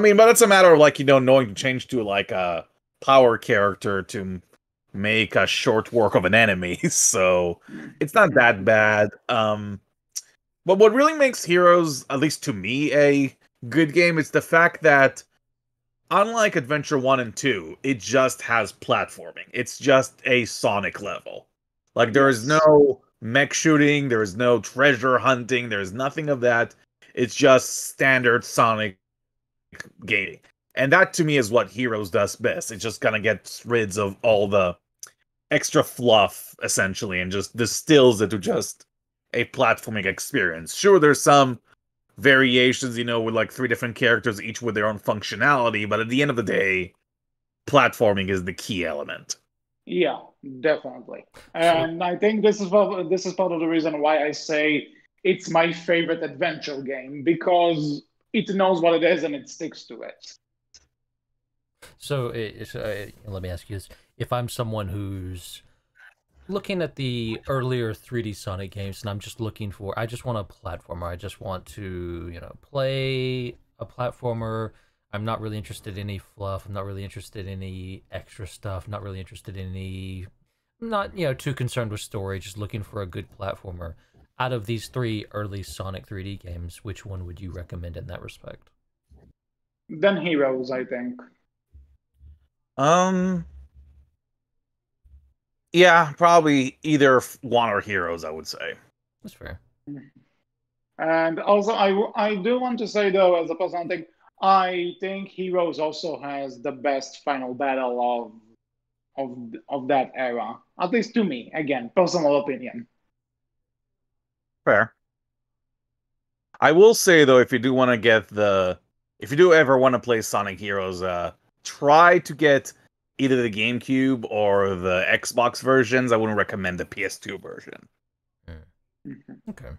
mean, but it's a matter of like, knowing to change to like a power character to make a short work of an enemy. So it's not that bad. But what really makes Heroes, at least to me, a good game is the fact that unlike Adventure 1 and 2, it just has platforming. It's just a Sonic level. Like there is no mech shooting, there is no treasure hunting, there's nothing of that. It's just standard Sonic gaming. And that to me is what Heroes does best. It just kind of gets rid of all the extra fluff, essentially, and just distills it to just a platforming experience. Sure, there's some variations, with like 3 different characters, each with their own functionality, but at the end of the day, platforming is the key element. Yeah, definitely. And I think this is part of the reason why I say it's my favorite adventure game, because it knows what it is and it sticks to it. So, let me ask you this. If I'm someone who's looking at the earlier 3D Sonic games and I just want a platformer, I just want to, play a platformer. I'm not really interested in any fluff. I'm not really interested in any extra stuff. Not really interested in any, not, too concerned with story, just looking for a good platformer. Out of these 3 early Sonic 3D games, which one would you recommend in that respect? Then Heroes, I think. Yeah, probably either 1 or Heroes, I would say. That's fair. And also, I do want to say, though, as a personal thing, I think Heroes also has the best final battle of that era. At least to me, again, personal opinion. Fair. I will say though, if you do ever want to play Sonic Heroes, try to get either the GameCube or the Xbox versions. I wouldn't recommend the PS2 version. Okay.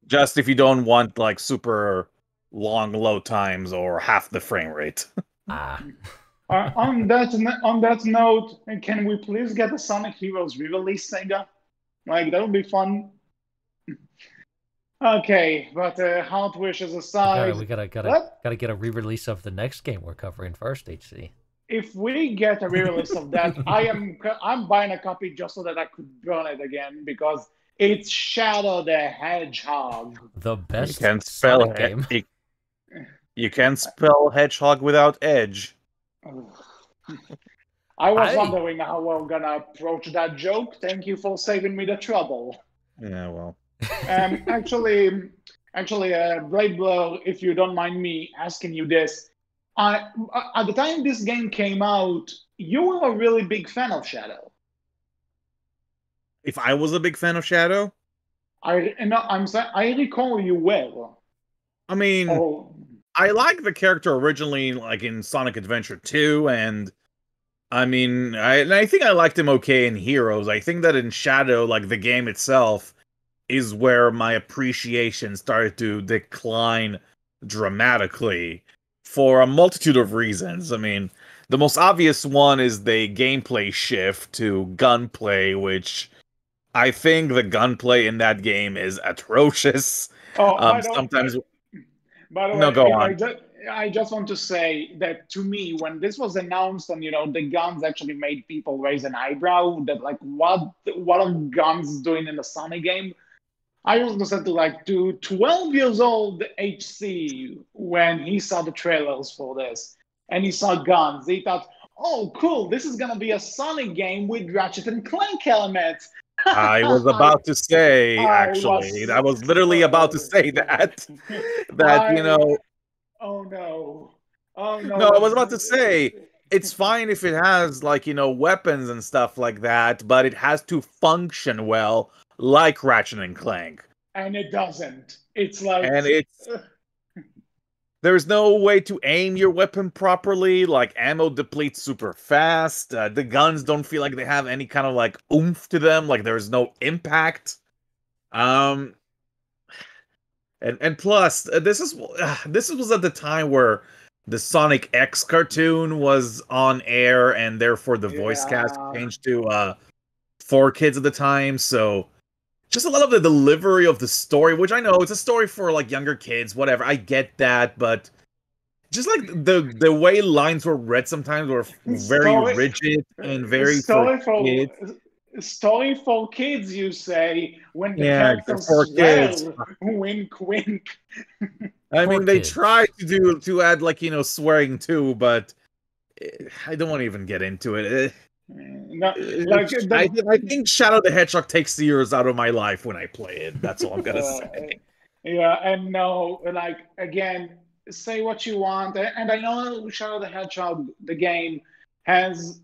Just if you don't want like super long load times or half the frame rate. On that note, can we please get a Sonic Heroes re-release, Sega? Like, that would be fun. Okay, but heart wishes aside, we gotta get a re-release of the next game we're covering first, HC. If we get a re-release of that, I'm buying a copy just so that I could burn it again, because it's Shadow the Hedgehog. The best You can spell game. You can spell Hedgehog without edge. I was wondering how we're gonna approach that joke. Thank you for saving me the trouble. Yeah, well. Actually, Bladeblur, if you don't mind me asking you this, at the time this game came out, you were a really big fan of Shadow. If I was a big fan of Shadow? I recall you were. I mean, I like the character originally, like in Sonic Adventure 2, and I mean, I think I liked him okay in Heroes. I think that in Shadow, like the game itself, is where my appreciation started to decline dramatically for a multitude of reasons. I mean, the most obvious one is the gameplay shift to gunplay, which I think the gunplay in that game is atrocious. Sometimes. By the way, no, go on. I just want to say that to me, when this was announced and the guns actually made people raise an eyebrow, that like what are guns doing in the Sonic game? I was listening to 12 years old HC when he saw the trailers for this and he saw guns. He thought, oh, cool, this is going to be a Sonic game with Ratchet and Clank elements. I was about to say, actually. I was literally about to say that. Oh, no. Oh, no. No, I was about to say, it's fine if it has, weapons and stuff like that, but it has to function well. like Ratchet and Clank. And it doesn't. It's like... And there's no way to aim your weapon properly. Like, ammo depletes super fast. The guns don't feel like they have any kind of like oomph to them. Like, there's no impact. And plus, this was at the time where the Sonic X cartoon was on air, and therefore the voice cast changed to 4Kids at the time. So just a lot of the delivery of the story, which I know it's a story for like younger kids, whatever. I get that, but just like the way lines were read sometimes were very rigid and very for kids. Story for kids, you say, when the characters swear, wink, wink. I mean, they try to add like, swearing too, but I don't want to even get into it. No, I think Shadow the Hedgehog takes the years out of my life when I play it. That's all I'm gonna say. Yeah, and no, like, again, say what you want, and I know Shadow the Hedgehog, the game, has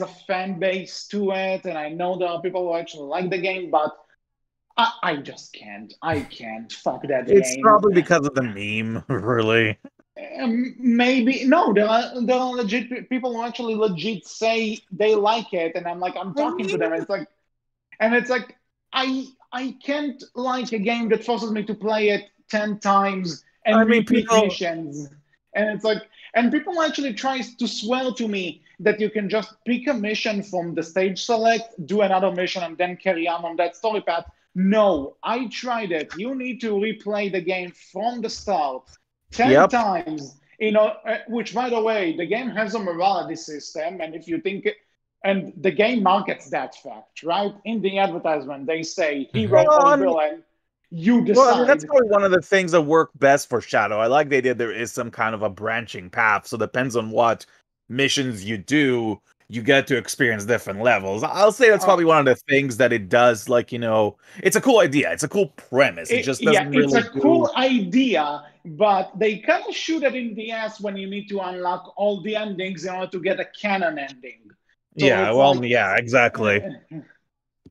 a fan base to it, and I know there are people who actually like the game, but I just can't. I can't. Fuck that game. It's probably because of the meme, really. Maybe no. There are legit people who actually legit say they like it, and I'm talking to them. It's like I can't like a game that forces me to play it 10 times and repeat missions. And it's like, and people actually tries to swear to me that you can just pick a mission from the stage select, do another mission, and then carry on that story path. No, I tried it. You need to replay the game from the start 10 times. Which, by the way, the game has a morality system, and if you think it, and the game markets that fact, right? In the advertisement, they say hero or villain. You decide. Well, I mean, that's probably one of the things that work best for Shadow. I like the idea there is some kind of a branching path, so it depends on what missions you do, you get to experience different levels. I'll say that's probably one of the things that it does. Like, it's a cool idea. It's a cool premise. It just doesn't really. It's a cool idea, but they kind of shoot it in the ass when you need to unlock all the endings in order to get a canon ending. So yeah, exactly.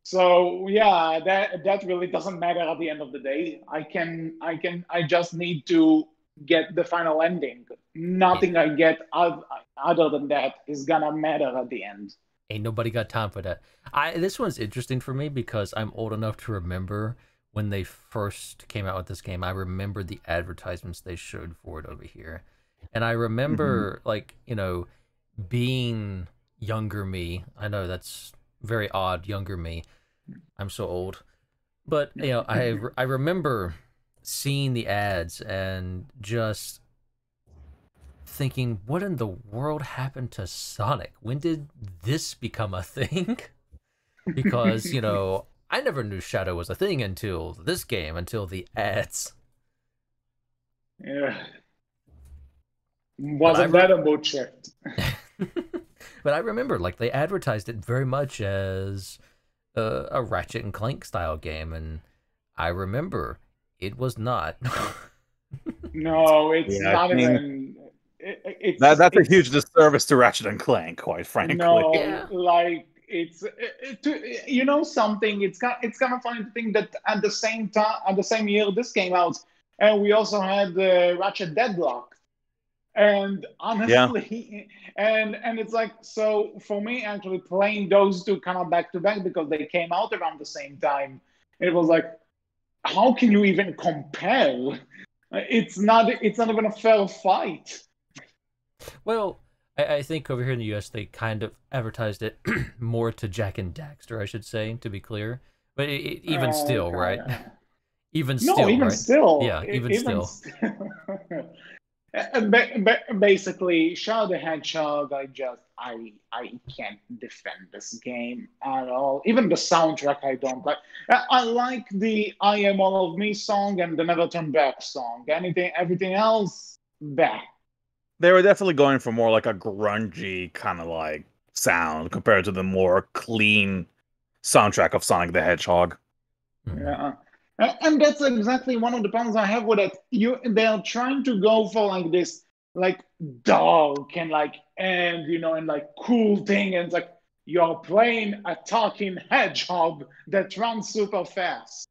So yeah, that really doesn't matter at the end of the day. I just need to get the final ending. Nothing I get other than that is gonna matter at the end. Ain't nobody got time for that. This one's interesting for me because I'm old enough to remember when they first came out with this game. I remember the advertisements they showed for it over here, and I remember being younger me. I know that's very odd, younger me. I'm so old, but I remember seeing the ads and just thinking, what in the world happened to Sonic? When did this become a thing? Because I never knew Shadow was a thing until this game, until the ads. Yeah, wasn't that a mood shift? But I remember, like, they advertised it very much as a Ratchet and Clank style game, and I remember it was not. No, it's not even. That's a huge disservice to Ratchet and Clank, quite frankly. No, like it's something. It's kind of funny to think that at the same time, at the same year this came out, and we also had Ratchet Deadlock. And honestly, and it's like, so for me, actually playing those two kind of back to back because they came out around the same time, it was like, how can you even compare? It's not even a fair fight. Well, I think over here in the US they kind of advertised it more to Jak and Daxter, I should say, to be clear. But even still, right? Even still, right? Still, yeah, even still. Basically, Shadow the Hedgehog, I can't defend this game at all. Even the soundtrack, I don't like. I like the "I Am All of Me" song and the "Never Turn Back" song. Everything else, bad. They were definitely going for more like a grungy kind of like sound compared to the more clean soundtrack of Sonic the Hedgehog. Yeah. And that's exactly one of the problems I have with it. They're trying to go for like this, like dark and like and like cool thing, and it's like, You're playing a talking hedgehog that runs super fast.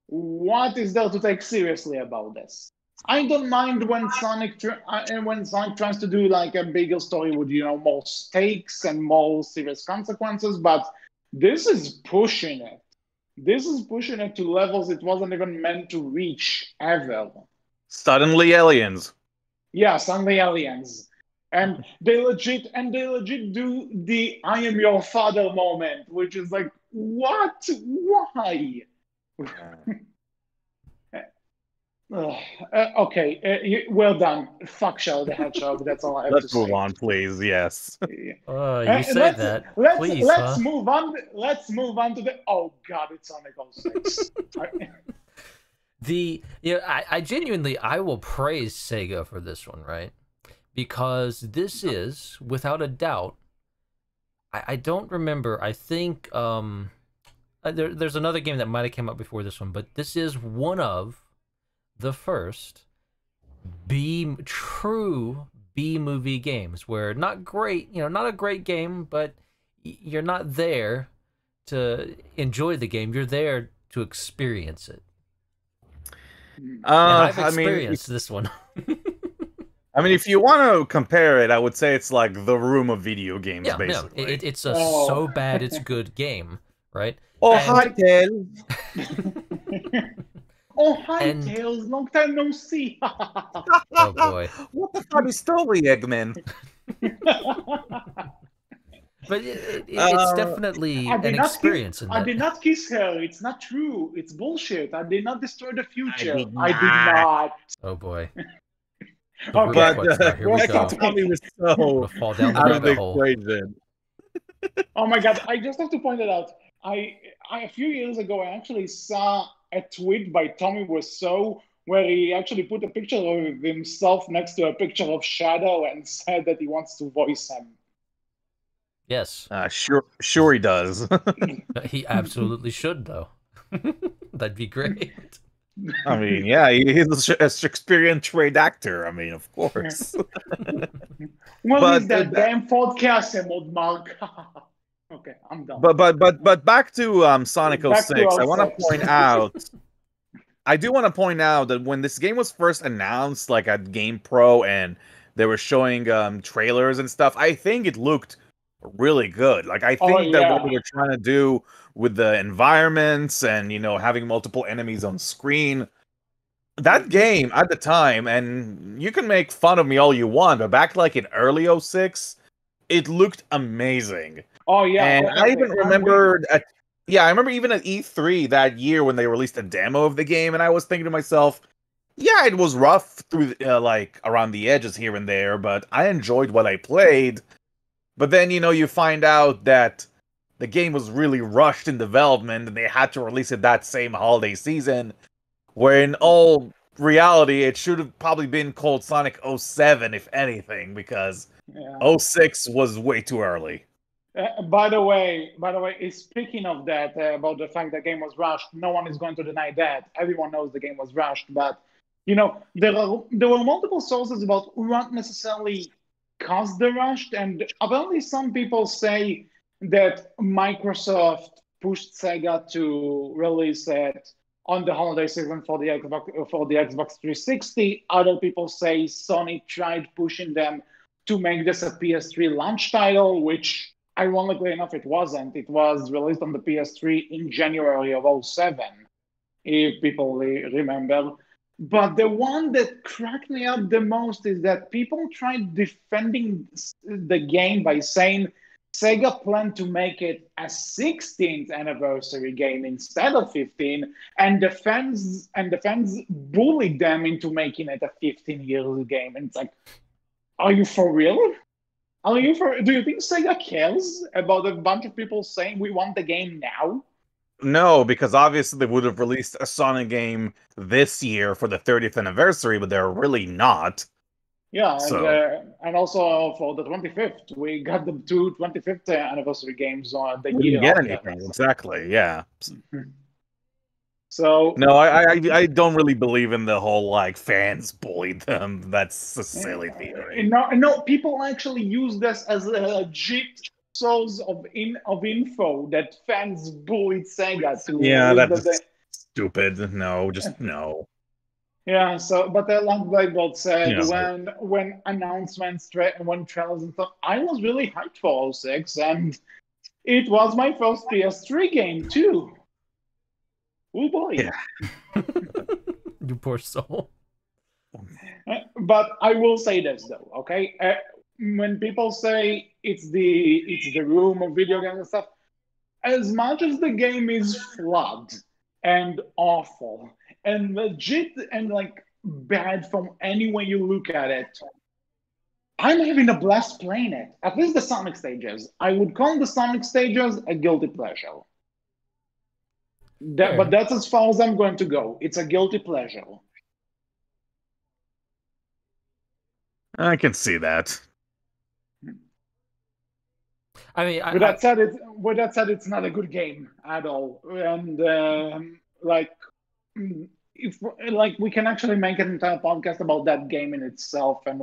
What is there to take seriously about this? I don't mind when Sonic tries to do like a bigger story with more stakes and more serious consequences, but this is pushing it. This is pushing it to levels it wasn't even meant to reach ever. Suddenly aliens. Yeah, suddenly aliens. And they legit do the "I am your father" moment, which is like, what? Why? Okay, well done. Fuck Shell the Hedgehog. That's all I have to Let's say. move on, please. Yes. You say that. Please, let's move on. Let's move on to the. Oh God, it's Sonic 06. I genuinely I will praise Sega for this one, right? Because this is, without a doubt, I don't remember. I think there's another game that might have came out before this one, but this is one of the first true B-movie games where not great, not a great game, but you're not there to enjoy the game. You're there to experience it. And I've experienced this one. I mean, if you want to compare it, I would say it's like the Room of video games, basically. No, it's a so bad it's good game, right? Oh, hi, Tails. Oh, hi, Tails. Long time no see. Oh, boy. What the funny story, Eggman? But it's definitely an experience in that. I did not kiss her. It's not true. It's bullshit. I did not destroy the future. I did not. Oh, boy. But here we go. Tommy was so fall down the out of the hole. equation. Oh my God! I just have to point it out. A few years ago, I actually saw a tweet by Tommy Wiseau where he actually put a picture of himself next to a picture of Shadow and said that he wants to voice him. Yes. Sure he does. He absolutely should, though. That'd be great. I mean, yeah, he's a Shakespearean trained actor. I mean, of course. What is that damn podcast, old Mark? Okay, I'm done. But back to Sonic 06, I want to point out. I do want to point out that when this game was first announced, like at Game Pro, and they were showing trailers and stuff, I think it looked really good. Like, I think that what they were trying to do with the environments and, having multiple enemies on screen, that game at the time, and you can make fun of me all you want, but back like in early 06, it looked amazing. Oh, yeah. And I even remembered I remember even at E3 that year when they released a demo of the game, and I was thinking to myself, yeah, it was rough through like around the edges here and there, but I enjoyed what I played. But then, you find out that the game was really rushed in development and they had to release it that same holiday season, where in all reality, it should have probably been called Sonic 07, if anything, because 06 was way too early. By the way, speaking of that, about the fact the game was rushed, no one is going to deny that. Everyone knows the game was rushed, but, there were multiple sources about what necessarily caused the rush, and apparently some people say that Microsoft pushed Sega to release it on the holiday season for the Xbox 360. Other people say Sony tried pushing them to make this a PS3 launch title, which ironically enough it wasn't. It was released on the PS3 in January of 07, if people remember. But the one that cracked me up the most is that people tried defending the game by saying Sega planned to make it a 16th anniversary game instead of 15, and the fans bullied them into making it a 15-year game. And it's like, are you for real? Do you think Sega cares about a bunch of people saying we want the game now? No, because obviously they would have released a Sonic game this year for the 30th anniversary, but they're really not. Yeah, and also for the 25th, we got the two 25th anniversary games on the year. Didn't get anything, exactly, yeah. So no, I don't really believe in the whole like fans bullied them. That's a silly theory. No, people actually use this as a legit source of info that fans bullied Sega to Yeah, leak that's stupid. No, just no. Yeah, so but like Blackboard said, Yeah. when announcements, when trailers and stuff, I was really hyped for 06, and it was my first PS3 game too. Oh boy! Yeah. You poor soul. But I will say this though, okay? When people say it's the room of video games and stuff, as much as the game is flawed and awful and legit and like bad from any way you look at it, I'm having a blast playing it. At least the Sonic stages. I would call the Sonic stages a guilty pleasure. But that's as far as I'm going to go. It's a guilty pleasure. I can see that. I mean, with that said, it's not a good game at all. And if we can actually make an entire podcast about that game in itself, and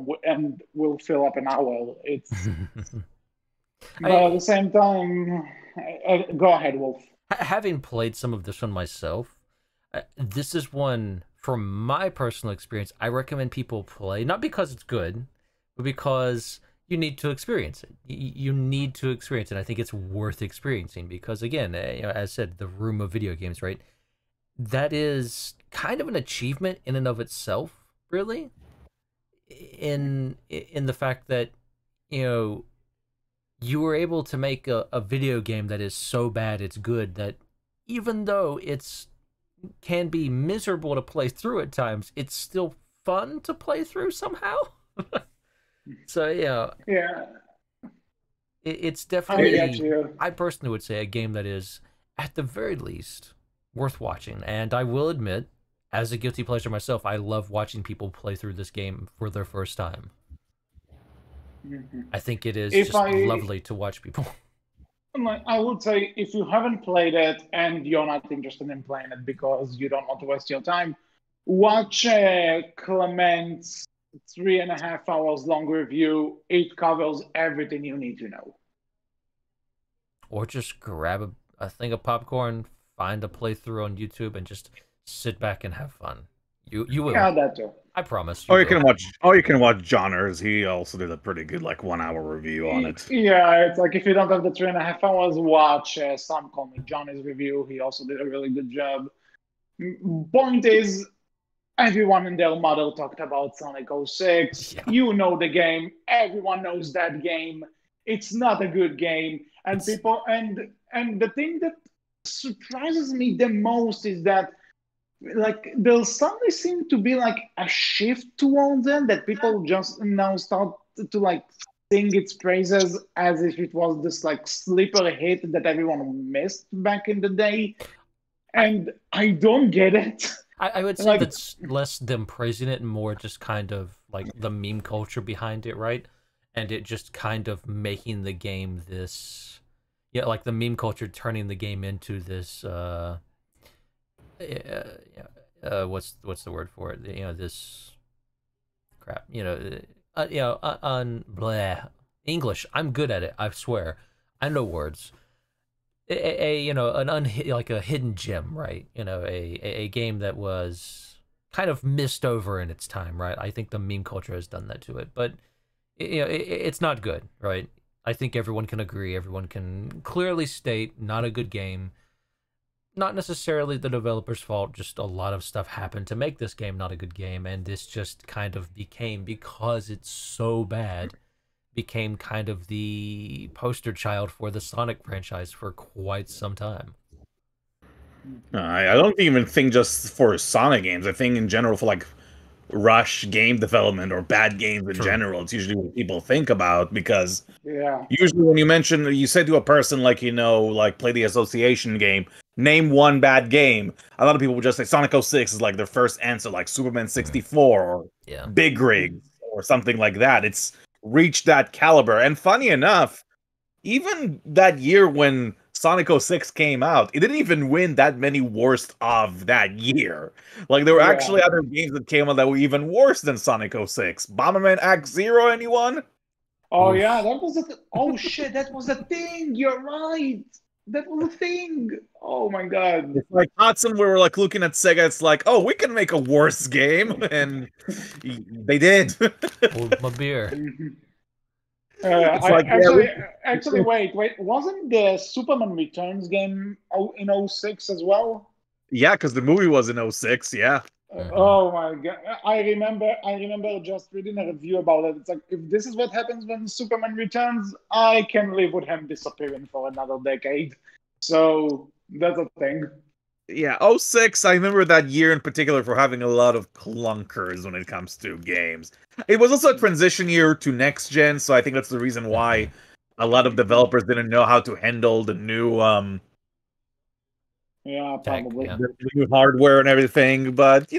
we'll fill up an hour. It's but at the same time, go ahead, Wolf. Having played some of this one myself, this is one from my personal experience I recommend people play, not because it's good, but because you need to experience it. You need to experience it. I think it's worth experiencing because, again, as I said, the room of video games, right? That is kind of an achievement in and of itself, really. In the fact that, you were able to make a video game that is so bad it's good that even though it's can be miserable to play through at times, it's still fun to play through somehow. So it's definitely, I personally would say, a game that is at the very least worth watching. And I will admit, as a guilty pleasure myself, I love watching people play through this game for their first time. I think it is lovely to watch people. I would say, if you haven't played it and you're not interested in playing it because you don't want to waste your time, watch Clement's 3.5 hours long review. It covers everything you need to know. Or just grab a thing of popcorn, find a playthrough on YouTube, and just sit back and have fun. You will. Yeah, that too. I promise. You can watch Johners. He also did a pretty good 1 hour review on it. Yeah, it's like if you don't have the 3.5 hours, watch Some Call Me Johnny's review. He also did a really good job. Point is, everyone and their mother talked about Sonic 06. Yeah. You know the game. Everyone knows that game. It's not a good game. And and the thing that surprises me the most is that there suddenly seemed to be a shift towards it, that people just now start to sing its praises as if it was this sleeper hit that everyone missed back in the day. And I don't get it. I would say that's less them praising it and more just kind of the meme culture behind it, right? And it just kind of making the game this, the meme culture turning the game into this, what's the word for it? This crap. English. I'm good at it. I swear. I know words. A hidden gem, right? A game that was kind of missed over in its time, right? I think the meme culture has done that to it, but it's not good, right? I think everyone can agree. Everyone can clearly state not a good game. Not necessarily the developer's fault, just a lot of stuff happened to make this game not a good game, and this just kind of became, because it's so bad, became kind of the poster child for the Sonic franchise for quite some time. I don't even think just for Sonic games. I think in general for rush game development or bad games in general, it's usually what people think about, because usually when you say to a person play the association game, name one bad game, a lot of people would just say Sonic 06 is their first answer, like Superman 64 or Big Rig or something like that. It's reached that caliber. And funny enough, even that year when Sonic 06 came out, it didn't even win that many worst of that year. There were actually other games that came out that were even worse than Sonic 06. Bomberman Act Zero, anyone? Oh Oof. yeah, that was oh shit, that was a thing. You're right. That was a thing. Oh my god. It's like Hudson, we were like looking at Sega. It's like, oh, we can make a worse game, and they did. Hold my beer. Mhm. It's I like, yeah, actually wait. Wasn't the Superman Returns game in '06 as well? yeah, because the movie was in '06. Yeah. Mhm. Oh my god! I remember just reading a review about it. It's like if this is what happens when Superman returns, I can live with him disappearing for another decade. So that's a thing. Yeah, '06. I remember that year in particular for having a lot of clunkers when it comes to games. It was also a transition year to next gen, so I think that's the reason why a lot of developers didn't know how to handle the new Yeah, Tech, probably. yeah. the new hardware and everything. But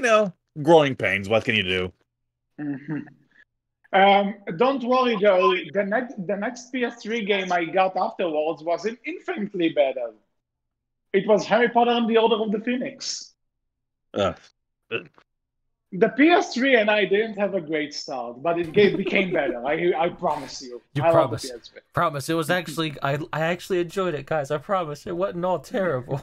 growing pains. What can you do? Mhm. Don't worry, though. The next PS3 game I got afterwards was infinitely better. It was Harry Potter and the Order of the Phoenix. Ugh. The PS3 and I didn't have a great start, but became better. I promise you. You I love the promise. PS3. Promise. It was actually I actually enjoyed it, guys. I promise. It wasn't all terrible.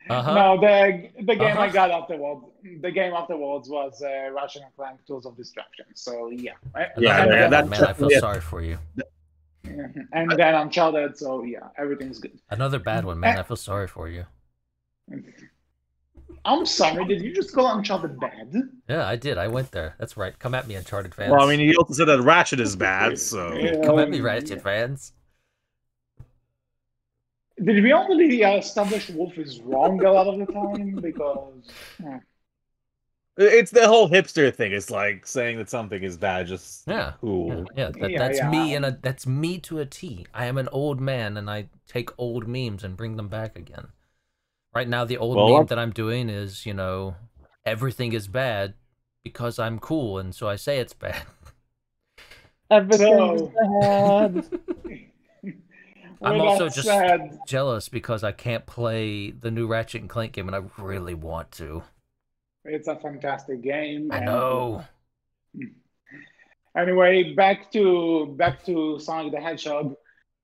Uh-huh. No, the game I Uh-huh. got afterwards, the game afterwards was Ratchet and Clank Tools of Destruction. So yeah, Yeah, Another and yeah, bad then one, that's man. I feel yeah. sorry for you. and then Uncharted. So yeah, everything's good. Another bad one, man. Eh, I feel sorry for you. I'm sorry. Did you just call Uncharted bad? Yeah, I did. I went there. That's right. Come at me, Uncharted Well, I fans. mean, he also said that Ratchet is bad, so Come at me, Ratchet fans. Did we already establish Wolf is wrong a lot of the time? Because it's the whole hipster thing. It's like saying that something is bad, just Yeah. cool. Yeah, yeah, that's me yeah. and that's me to a T. I am an old man and I take old memes and bring them back again. Right now the old Well, meme that I'm doing is, everything is bad because I'm cool and so I say it's bad. everything is So bad. I'm with also that just said, jealous because I can't play the new Ratchet and Clank game and I really want to. it's a fantastic game, I and know. anyway, back to Sonic the Hedgehog.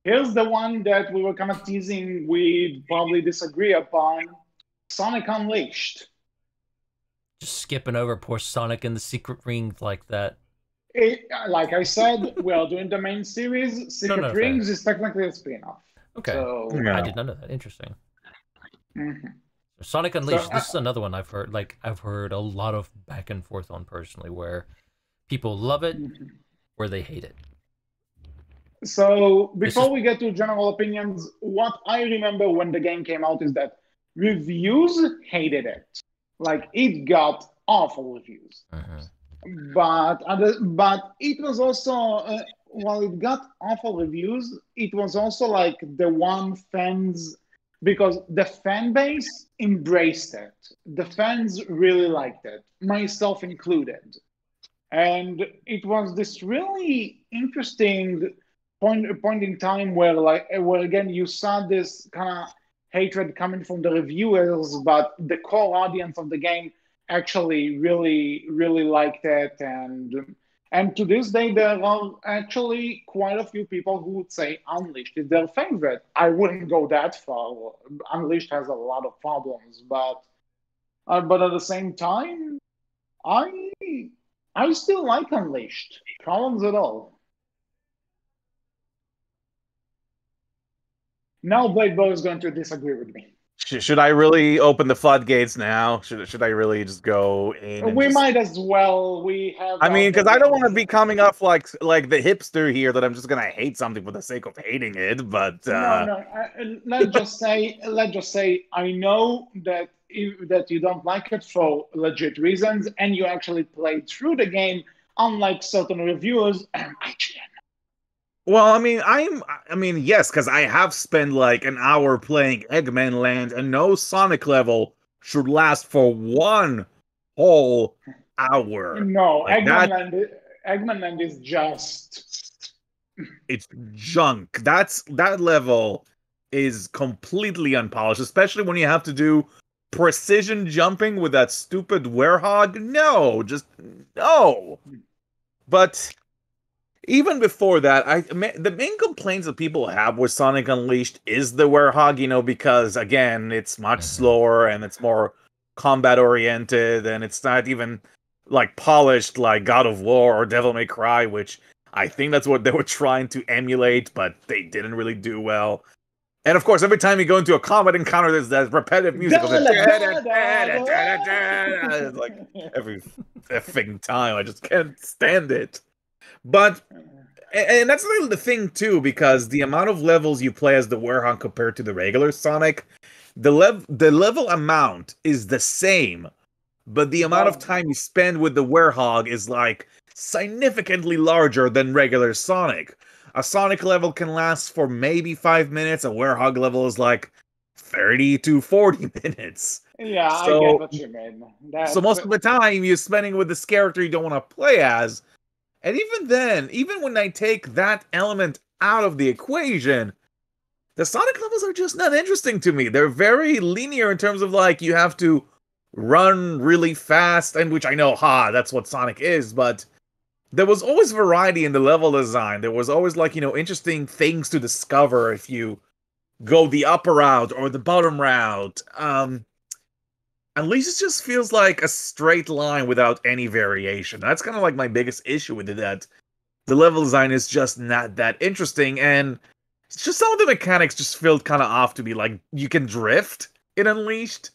Here's the one that we were kind of teasing. We probably disagree upon. Sonic Unleashed. Just skipping over poor Sonic in the secret ring like that. Like I said, we are doing the main series. Secret fair. Rings is technically a spin-off. Okay. So, Yeah. I did not know that. Interesting. mhm. Sonic Unleashed. So, This is another one I've heard. Like I've heard a lot of back and forth on personally, where people love it, where they hate it. So This before is we get to general opinions, what I remember when the game came out is that reviews hated it. Like it got awful reviews. But it was also while it got awful reviews, it was also like the one fans because the fan base embraced it. The fans really liked it, myself included. And it was this really interesting point in time where again you saw this kind of hatred coming from the reviewers, but the core audience of the game actually really liked it, and to this day there are actually quite a few people who would say Unleashed is their favorite. I wouldn't go that far. Unleashed has a lot of problems, but at the same time, I I still like Unleashed. Problems at all. Now Bladeblur is going to disagree with me. Should I really open the floodgates now? Should I really just go in and We just? might as well. We have I mean, other because I don't want to games. be coming off like the hipster here that I'm just gonna hate something for the sake of hating it. But No. Let's just say. I know that you don't like it for legit reasons, and you actually played through the game, unlike certain reviewers. well, I mean, yes, because I have spent like an hour playing Eggman Land, and no Sonic level should last for one whole hour. No, Like that, Eggman Land is just. it's junk. That level is completely unpolished, especially when you have to do precision jumping with that stupid werehog. No, just no. But even before that, the main complaints that people have with Sonic Unleashed is the Werehog, because again, it's much slower and it's more combat oriented, and it's not even like polished like God of War or Devil May Cry, which I think that's what they were trying to emulate, but they didn't really do well. And of course, every time you go into a combat encounter, there's that repetitive music. It's like every effing time. I just can't stand it. But, and that's really the thing too, because the amount of levels you play as the Werehog compared to the regular Sonic, the level amount is the same, but the amount of time you spend with the Werehog is like significantly larger than regular Sonic. A Sonic level can last for maybe 5 minutes. A Werehog level is like 30 to 40 minutes. Yeah, so, I get what you mean. So most of the time you're spending with this character you don't want to play as. And even then, even when I take that element out of the equation, the Sonic levels are just not interesting to me. They're very linear in terms of like you have to run really fast, and which I know, that's what Sonic is, but there was always variety in the level design. There was always like, interesting things to discover if you go the upper route or the bottom route. At least it just feels like a straight line without any variation. That's kind of like my biggest issue with it, that the level design is just not that interesting, and it's just some of the mechanics just feel kind of off to me. Like, you can drift in Unleashed.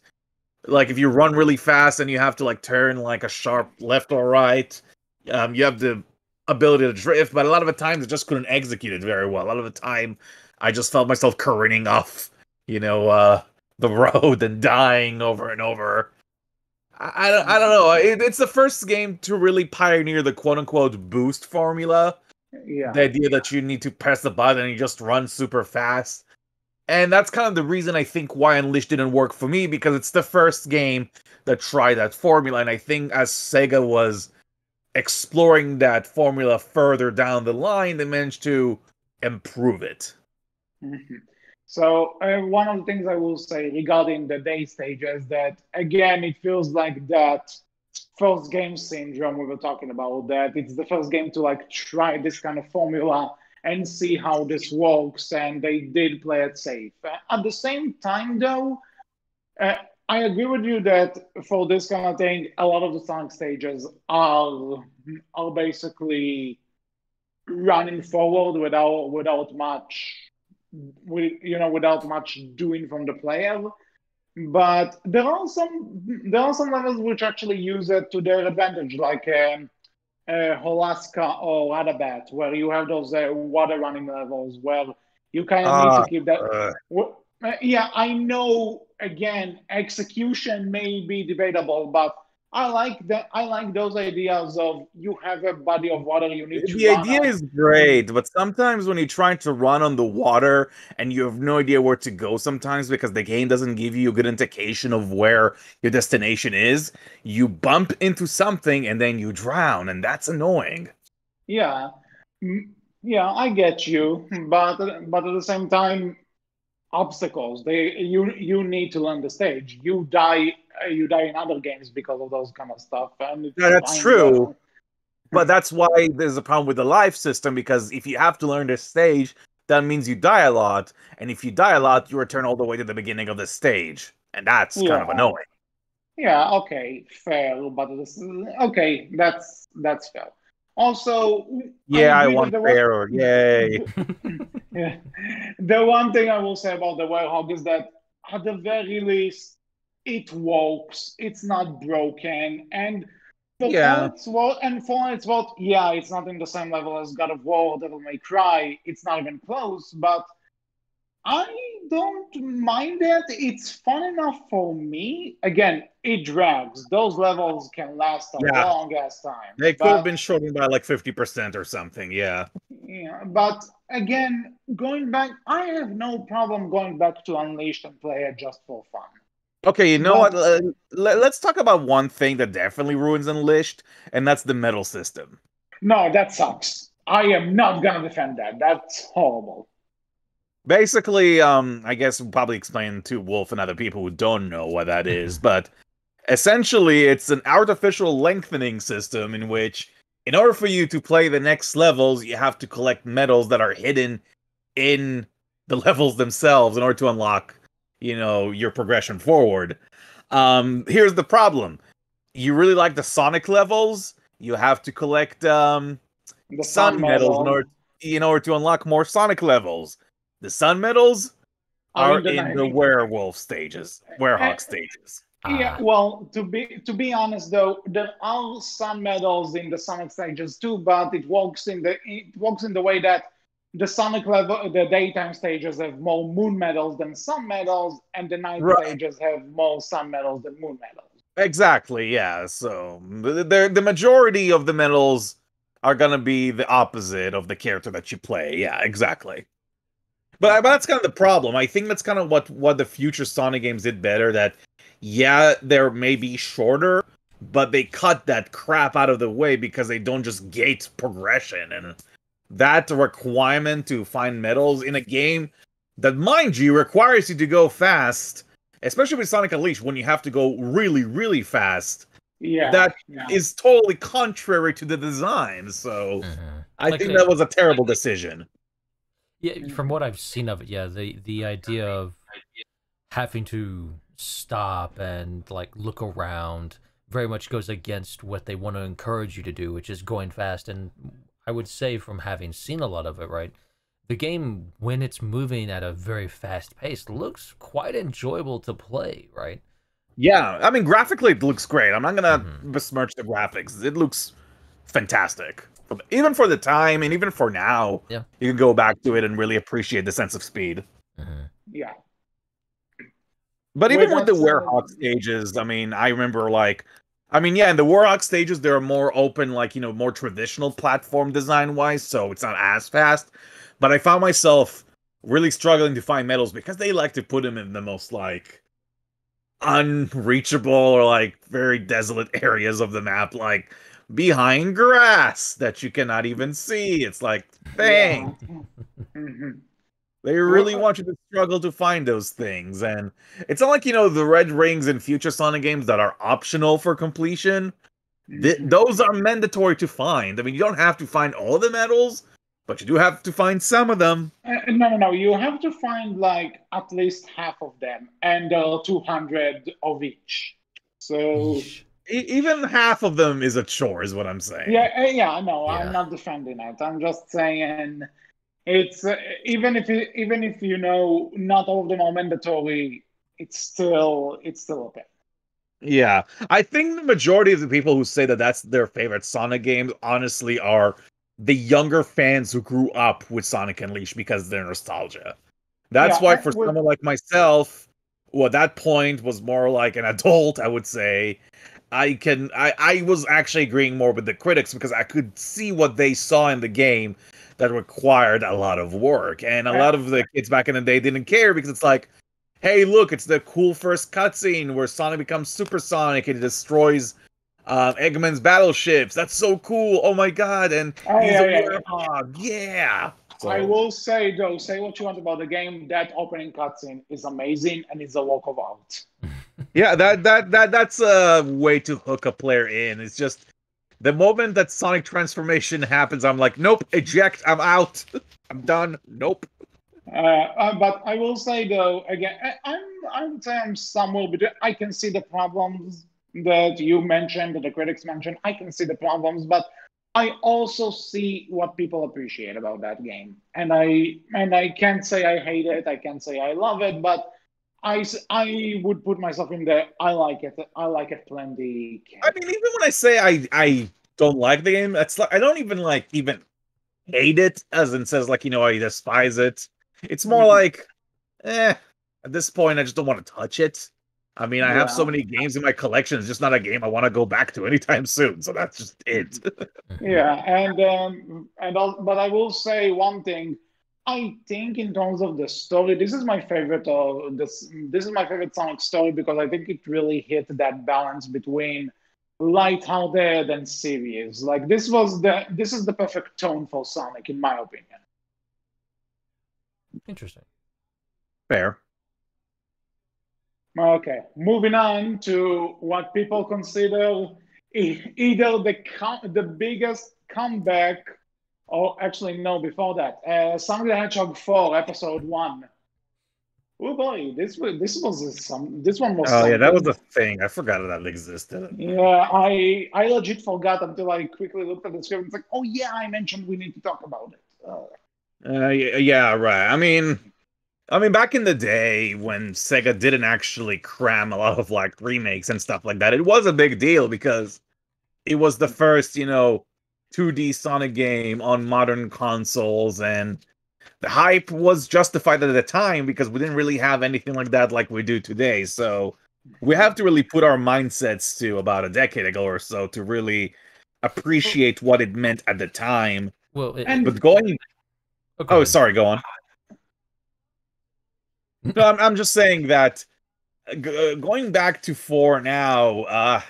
Like, if you run really fast and you have to, like, turn, like, a sharp left or right, you have the ability to drift, but a lot of the times I just couldn't execute it very well. A lot of the time, I just felt myself careening off, the road and dying over and over. I don't know. It's the first game to really pioneer the quote-unquote boost formula. Yeah. The idea that you need to press the button and you just run super fast. And that's kind of the reason I think why Unleashed didn't work for me, because it's the first game that tried that formula, and I think as Sega was exploring that formula further down the line, they managed to improve it. Mm-hmm. So one of the things I will say regarding the day stages, that again, it feels like that first game syndrome we were talking about, that it's the first game to like try this kind of formula and see how this works, and they did play it safe. At the same time, though, I agree with you that for this kind of thing, a lot of the Sonic stages are basically running forward without much doing from the player. But there are some levels which actually use it to their advantage, like Holaska or Adabat, where you have those water running levels where you kind of need to keep that. Yeah, I know. Again, execution may be debatable, but I like that. I like those ideas of you have a body of water you need to The run idea on. is great, but sometimes when you're trying to run on the water and you have no idea where to go sometimes because the game doesn't give you a good indication of where your destination is, you bump into something and then you drown, and that's annoying. Yeah, yeah, I get you, but at the same time, obstacles. You need to learn the stage. You die in other games because of those kind of stuff. And Yeah, that's true. But that's why there's a problem with the life system, because if you have to learn this stage, that means you die a lot. And if you die a lot, you return all the way to the beginning of the stage. And that's kind of annoying. Yeah, okay, fair. But okay, that's fair. Also, yeah, I want fair, or yay. Yeah. The one thing I will say about the Werehog is that at the very least, it works. It's not broken, and for all its worth, yeah, it's not in the same level as God of War, Devil May Cry. It's not even close, but I don't mind it. It's fun enough for me. Again, it drags. Those levels can last a long ass time. They could have been shortened by like 50% or something, yeah. Yeah, but again, going back, I have no problem going back to Unleashed and play it just for fun. Okay, you know what? Let's talk about one thing that definitely ruins Unleashed, and that's the medal system. No, that sucks. I am not gonna defend that. That's horrible. Basically, I guess we'll probably explain to Wolf and other people who don't know what that is, but essentially it's an artificial lengthening system in which in order for you to play the next levels, you have to collect medals that are hidden in the levels themselves in order to unlock, your progression forward. Here's the problem. You really like the Sonic levels, you have to collect The sun medals medal in order to unlock more Sonic levels. The sun medals are are in the in the night. werehog stages. Yeah, Ah, well, to be honest though, there are some medals in the Sonic stages too, but it works in the way that the Sonic level, the daytime stages have more moon medals than sun medals, and the night Right. stages have more sun medals than moon medals. Exactly, yeah. So the majority of the medals are gonna be the opposite of the character that you play. Yeah, exactly. But that's kind of the problem. I think that's kind of what the future Sonic games did better. That yeah, they're maybe shorter, but they cut that crap out of the way because they don't just gate progression, and that requirement to find medals in a game that, mind you, requires you to go fast, especially with Sonic Unleashed when you have to go really, really fast. Yeah, That yeah. is totally contrary to the design. So I like think that was a terrible decision. yeah, from what I've seen of it, yeah, the idea of having to stop and like look around very much goes against what they want to encourage you to do, which is going fast. And I would say, from having seen a lot of it, right, the game, when it's moving at a very fast pace, looks quite enjoyable to play, right? Yeah, I mean, graphically it looks great. I'm not gonna Mhm. besmirch the graphics. It looks fantastic. Even for the time, and even for now, Yeah. you can go back to it and really appreciate the sense of speed. Mhm. Yeah. But With even with the that said, Werehog stages, I mean, I remember yeah, in the Werehog stages, they're more open, like, more traditional platform design wise, so it's not as fast. But I found myself really struggling to find medals because they like to put them in the most, like, unreachable or, like, very desolate areas of the map, like behind grass that you cannot even see. It's like, yeah. dang. Mhm. They really Well, want you to struggle to find those things. And it's not like, the red rings in future Sonic games that are optional for completion. mhm. Those are mandatory to find. I mean, you don't have to find all the medals, but you do have to find some of them. No, no, no. You have to find like at least half of them, and 200 of each. So Yeesh. Even half of them is a chore, is what I'm saying. yeah, yeah. No, I'm Yeah. not defending it. I'm just saying it's even if you know not all of them are mandatory, it's still okay. Yeah, I think the majority of the people who say that that's their favorite Sonic games honestly are the younger fans who grew up with Sonic Unleashed because of their nostalgia. That's Yeah, why for with someone like myself, who at that point was more like an adult, I would say, I was actually agreeing more with the critics because I could see what they saw in the game that required a lot of work. And a uh, lot of the kids back in the day didn't care because it's like, hey, look, it's the cool first cutscene where Sonic becomes Super Sonic and he destroys Eggman's battleships. That's so cool. Oh my god, and he's a yeah, yeah. werehog. Yeah. I So will say though, say what you want about the game. That opening cutscene is amazing and it's a work of art. yeah, that's a way to hook a player in. It's just the moment that Sonic transformation happens, I'm like, nope, eject, I'm out. I'm done. Nope. But I will say though, again, I would say I'm somewhere between. I can see the problems that you mentioned, that the critics mentioned. I can see the problems, but I also see what people appreciate about that game, and I can't say I hate it. I can't say I love it, but I would put myself in the I like it. I like it plenty I mean, category. even when I say I don't like the game, it's like I don't even even hate it, as in says like, I despise it. It's more Mhm. like, eh, at this point, I just don't want to touch it. I mean, I have so Yeah. many games in my collection. It's just not a game I want to go back to anytime soon. So that's just it. Mhm. Yeah, but I will say one thing. I think in terms of the story, this is my favorite. This is my favorite Sonic story because I think it really hit that balance between lighthearted and serious. Like this is the perfect tone for Sonic, in my opinion. Interesting. Fair. Okay, moving on to what people consider either the biggest come back. Oh, actually, no, before that, Sonic the Hedgehog 4, Episode 1. Oh boy, this one was Oh yeah, that was something. the thing. I forgot that existed. Yeah, I legit forgot until I quickly looked at the script. It's like, oh yeah, I mentioned we need to talk about it. Yeah, right. I mean, back in the day when Sega didn't actually cram a lot of like remakes and stuff like that, it was a big deal because it was the first, 2D Sonic game on modern consoles, and the hype was justified at the time because we didn't really have anything like that like we do today. So we have to really put our mindsets to about a decade ago or so to really appreciate what it meant at the time. Well, But going, okay. sorry, go on. No, I'm just saying that going back to 4 now,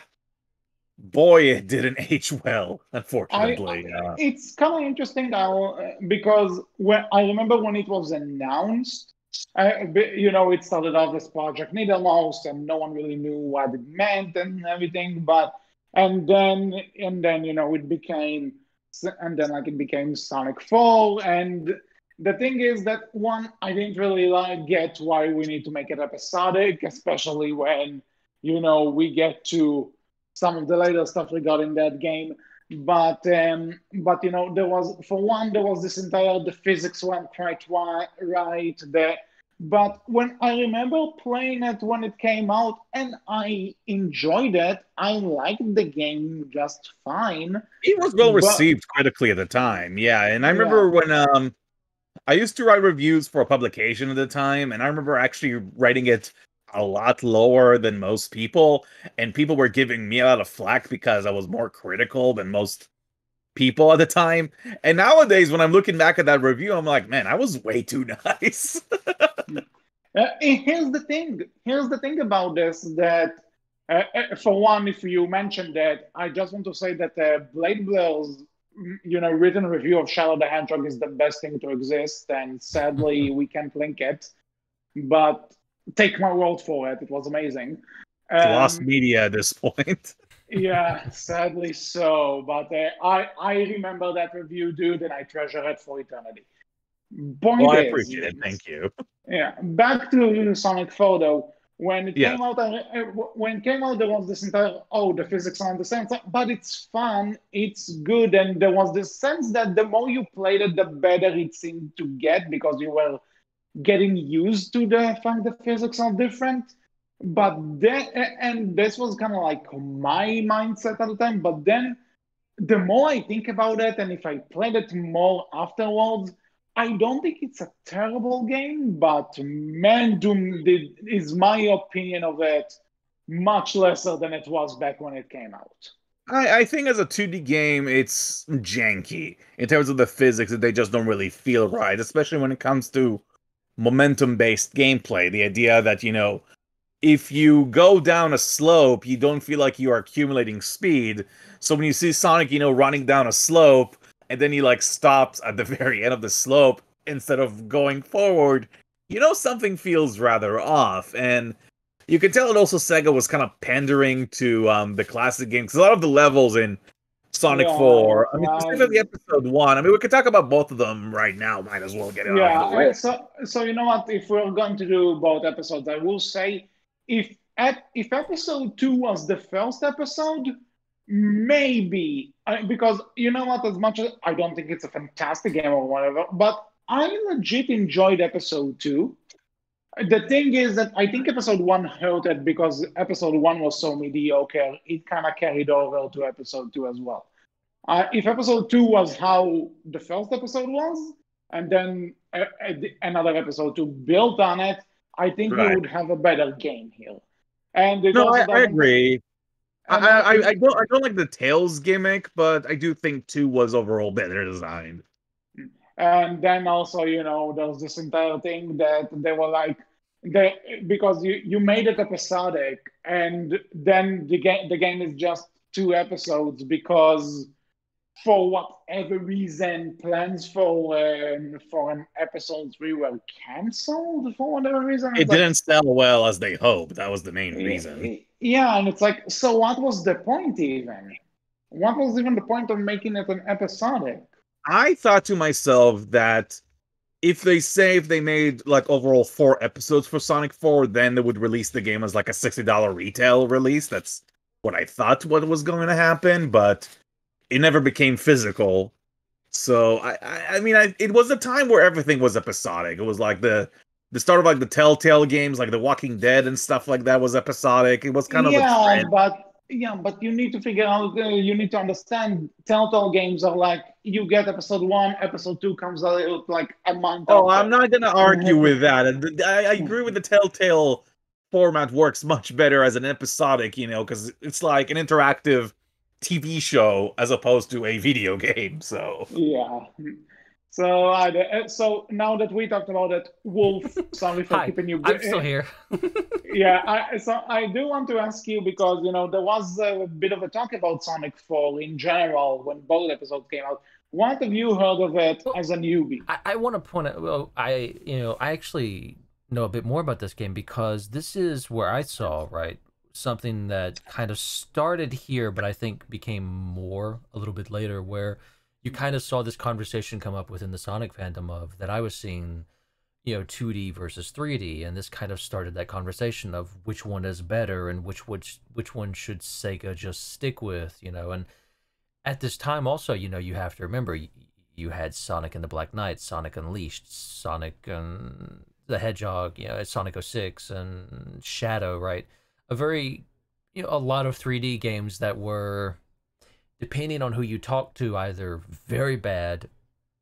boy, it didn't age well, unfortunately. It's kind of interesting now because when I remember when it was announced, it started off as Project Needlemouse, and no one really knew what it meant and everything. And then it became, and then like it became Sonic 4. And the thing is that one, I didn't really get why we need to make it episodic, especially when we get to some of the later stuff regarding that game. But there was this entire, the physics weren't quite right there. But when I remember playing it when it came out, and I enjoyed it, I liked the game just fine. It was well But received critically at the time, yeah. And I yeah, remember when I used to write reviews for a publication at the time, and I remember actually writing it a lot lower than most people, and people were giving me a lot of flack because I was more critical than most people at the time. And nowadays, when I'm looking back at that review, I'm like, man, I was way too nice. here's the thing. Here's the thing about this that. For one, if you mentioned that, I just want to say that Bladeblur's, written review of Shadow the Hedgehog is the best thing to exist, and sadly we can't link it. But take my word for it; it was amazing. It's lost Um, media at this point. yeah, sadly so. But I remember that review, dude, and I treasure it for eternity. Well, Point I is, appreciate it. Thank you. yeah, back to Sonic Photo. When it Yes. came out, when it came out, there was this entire, oh, the physics aren't the same, but it's fun, it's good, and there was this sense that the more you played it, the better it seemed to get because you were getting used to the fact that physics are different. But then, and this was kind of like my mindset at the time. But then, the more I think about it, and if I played it more afterwards, I don't think it's a terrible game, but man, is my opinion of it much lesser than it was back when it came out. I think as a 2D game, it's janky in terms of the physics that they just don't really feel right, especially when it comes to momentum-based gameplay. The idea that, if you go down a slope, you don't feel like you are accumulating speed. So when you see Sonic, running down a slope, and then he like stops at the very end of the slope instead of going forward, something feels rather off. And you can tell it also Sega was kind of pandering to the classic games. A lot of the levels in Sonic 4, I mean, specifically episode 1. I mean, we could talk about both of them right now. Might as well get it out of the way. So you know what? If we're going to do both episodes, I will say if episode 2 was the first episode, maybe because you know what? As much as I don't think it's a fantastic game or whatever, but I legit enjoyed episode 2. The thing is that I think episode 1 hurt it because episode 1 was so mediocre. It kind of carried over to episode 2 as well. If episode 2 was how the first episode was, and then another episode 2 built on it, I think we would have a better game here. And I agree. I don't like the Tails gimmick, but I do think 2 was overall better designed. And then also, there's this entire thing that they were like, because you made it episodic, and then the game is just 2 episodes because for whatever reason plans for an episode 3 were canceled for whatever reason. It didn't sell well as they hoped. That was the main reason. Yeah, and it's like, so what was the point even? What was even the point of making it an episodic? I thought to myself that if they made like overall 4 episodes for Sonic 4, then they would release the game as like a $60 retail release. That's what I thought what was going to happen, but it never became physical. So I mean, it was a time where everything was episodic. It was like the start of like the Telltale games, like The Walking Dead and stuff like that was episodic. It was kind of a Yeah, trend. but you need to figure out. You need to understand. Telltale games are like you get episode 1, episode 2 comes out like a month Oh, after. I'm not gonna argue with that. And I agree with the Telltale format works much better as an episodic, because it's like an interactive TV show as opposed to a video game. So Yeah. So now that we talked about it, Wolf, sorry for Hi, keeping you. I'm still here. Yeah, so I do want to ask you because there was a bit of a talk about Sonic 4 in general when both episodes came out. What have you heard of it Well, as a newbie? I want to point out. Well, I actually know a bit more about this game because this is where I saw something that kind of started here, but I think became more a little bit later, where you kind of saw this conversation come up within the Sonic fandom of that I was seeing, 2D versus 3D, and this kind of started that conversation of which one is better and which one should Sega just stick with, and at this time also, you have to remember you had Sonic and the Black Knight, Sonic Unleashed, Sonic and the Hedgehog, Sonic 06 and Shadow, right? A very, a lot of 3D games that were, depending on who you talk to, either very bad,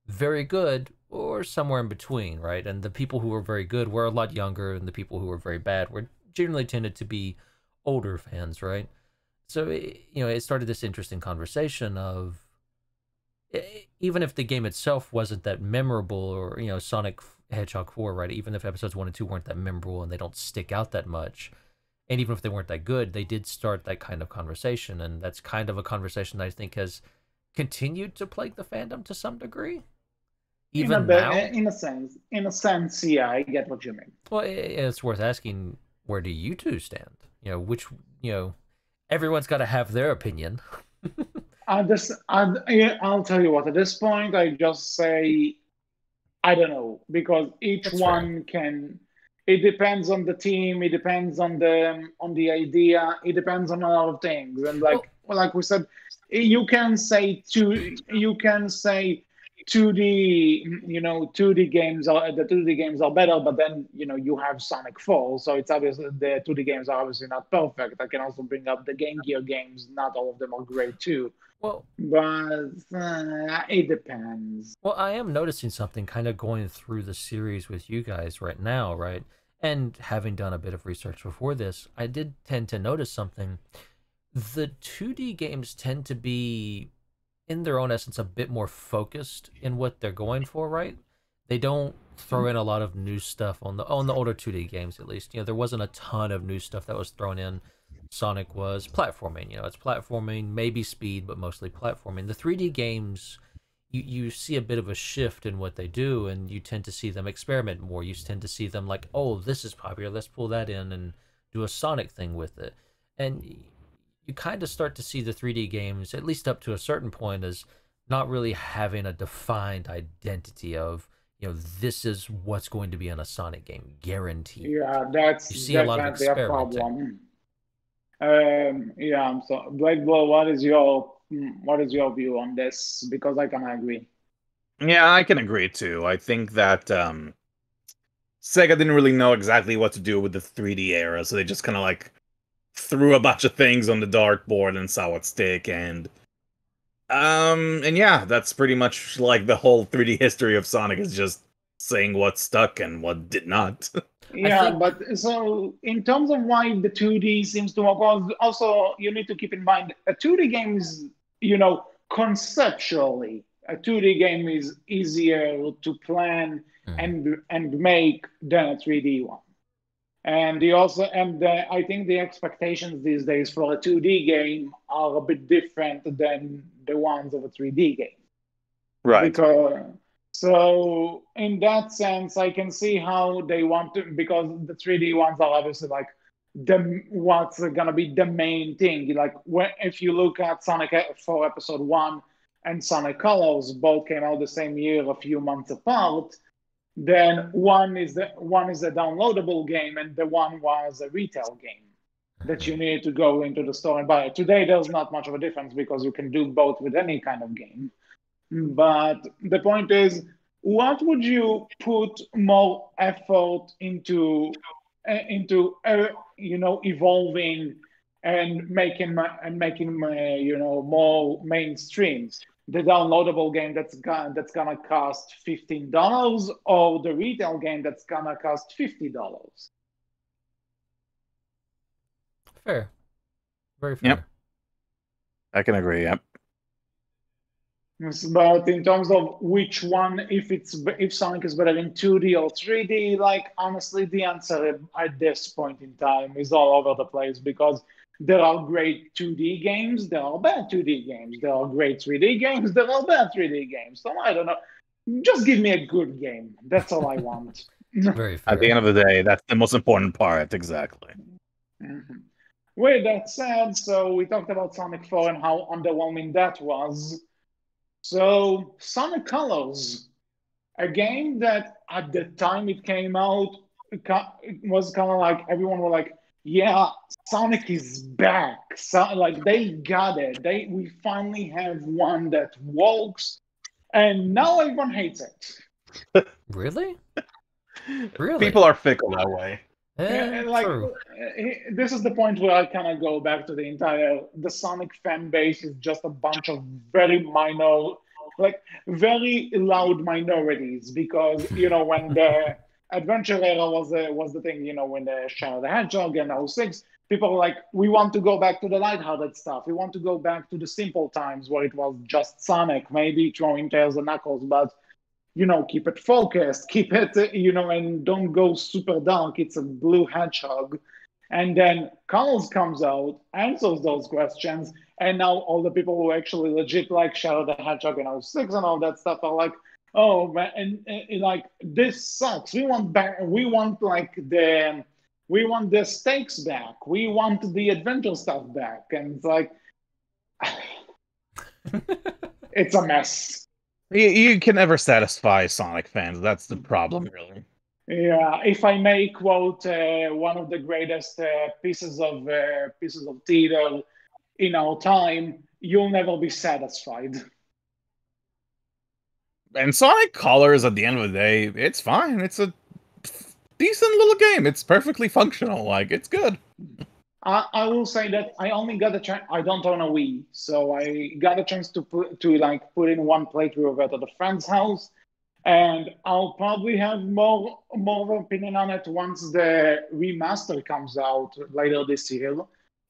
very good, or somewhere in between, right? And the people who were very good were a lot younger, and the people who were very bad were generally tended to be older fans, right? So, it started this interesting conversation of, even if the game itself wasn't that memorable, or, Sonic Hedgehog 4, right? Even if episodes 1 and 2 weren't that memorable and they don't stick out that much, and even if they weren't that good, they did start that kind of conversation, and that's kind of a conversation that I think has continued to plague the fandom to some degree, even now. In a sense, yeah, I get what you mean. Well, it's worth asking, where do you two stand? Which, everyone's got to have their opinion. I'll tell you what. At this point, I just say I don't know because each That's fair. one can. It depends on the team. It depends on the idea. It depends on a lot of things. And Well, like we said, you can say two. You can say 2D. 2D games are the 2D games are better. But then you have Sonic 4, so it's obviously the 2D games are obviously not perfect. I can also bring up the Game Gear games. Not all of them are great too. well, But it depends. Well, I am noticing something kind of going through the series with you guys right now, right? And having done a bit of research before this, I did tend to notice something. The 2D games tend to be, in their own essence, a bit more focused in what they're going for, right? They don't throw in a lot of new stuff on the older 2D games, at least. There wasn't a ton of new stuff that was thrown in. Sonic was platforming, it's platforming, maybe speed, but mostly platforming. The 3D games, you see a bit of a shift in what they do, and you tend to see them experiment more. You tend to see them like, oh, this is popular, let's pull that in and do a Sonic thing with it. And you kind of start to see the 3D games, at least up to a certain point, as not really having a defined identity of, this is what's going to be in a Sonic game, guaranteed. Yeah, that's You see a lot of definitely a experimenting. problem. Yeah, so Bladeblur, what is your view on this? Because I can agree. Yeah, I can agree too. I think that Sega didn't really know exactly what to do with the 3D era, so they just kind of like threw a bunch of things on the dartboard and saw what stick. And yeah, that's pretty much like the whole 3D history of Sonic is just saying what stuck and what did not. Yeah, think but so in terms of why the 2D seems to work, also you need to keep in mind a 2D game is, conceptually, a 2D game is easier to plan Mhm. and make than a 3D one. I think the expectations these days for a 2D game are a bit different than the ones of a 3D game. Right. Because so in that sense, I can see how they want to because the 3D ones are obviously like what's gonna be the main thing. Like if you look at Sonic 4 Episode 1 and Sonic Colors, both came out the same year, a few months apart. Then one is a downloadable game, and the one was a retail game that you need to go into the store and buy. Today, there's not much of a difference because you can do both with any kind of game. But the point is, what would you put more effort into evolving and making more mainstream? The downloadable game that's gonna cost $15, or the retail game that's gonna cost $50? Fair. Very fair. Yep. I can agree, yep. But in terms of which one, if Sonic is better in 2D or 3D, like honestly, the answer at this point in time is all over the place, because there are great 2D games, there are bad 2D games, there are great 3D games, there are bad 3D games. So I don't know. Just give me a good game. That's all I want. Very fair. At the end of the day, that's the most important part, exactly. Mm-hmm. With that said, so we talked about Sonic 4 and how underwhelming that was. So Sonic Colors, a game that at the time it came out, it was kind of like everyone were like, yeah, Sonic is back. So like they got it. We finally have one that works, and now everyone hates it. Really? Really? People are fickle that way. True. This is the point where I kind of go back to the Sonic fan base is just a bunch of very minor, like very loud minorities, because when the Adventure era was the thing, when the Shadow the Hedgehog and 06, people were like, we want to go back to the lighthearted stuff. We want to go back to the simple times where it was just Sonic, maybe throwing tails and knuckles, but keep it focused, keep it, and don't go super dark. It's a blue hedgehog. And then Colors comes out, answers those questions, and now all the people who actually legit like Shadow the Hedgehog and 06 and all that stuff are like, oh man, and like this sucks. We want the stakes back. We want the adventure stuff back. And it's like it's a mess. You can never satisfy Sonic fans. That's the problem, really. Yeah, if I may quote one of the greatest pieces of theater in our time, you'll never be satisfied. And Sonic Colors, at the end of the day, it's fine. It's a decent little game. It's perfectly functional. Like, it's good. I will say that I only got a chance. I don't own a Wii, so I got a chance to put in one playthrough of it at a friend's house, and I'll probably have more of an opinion on it once the remaster comes out later this year.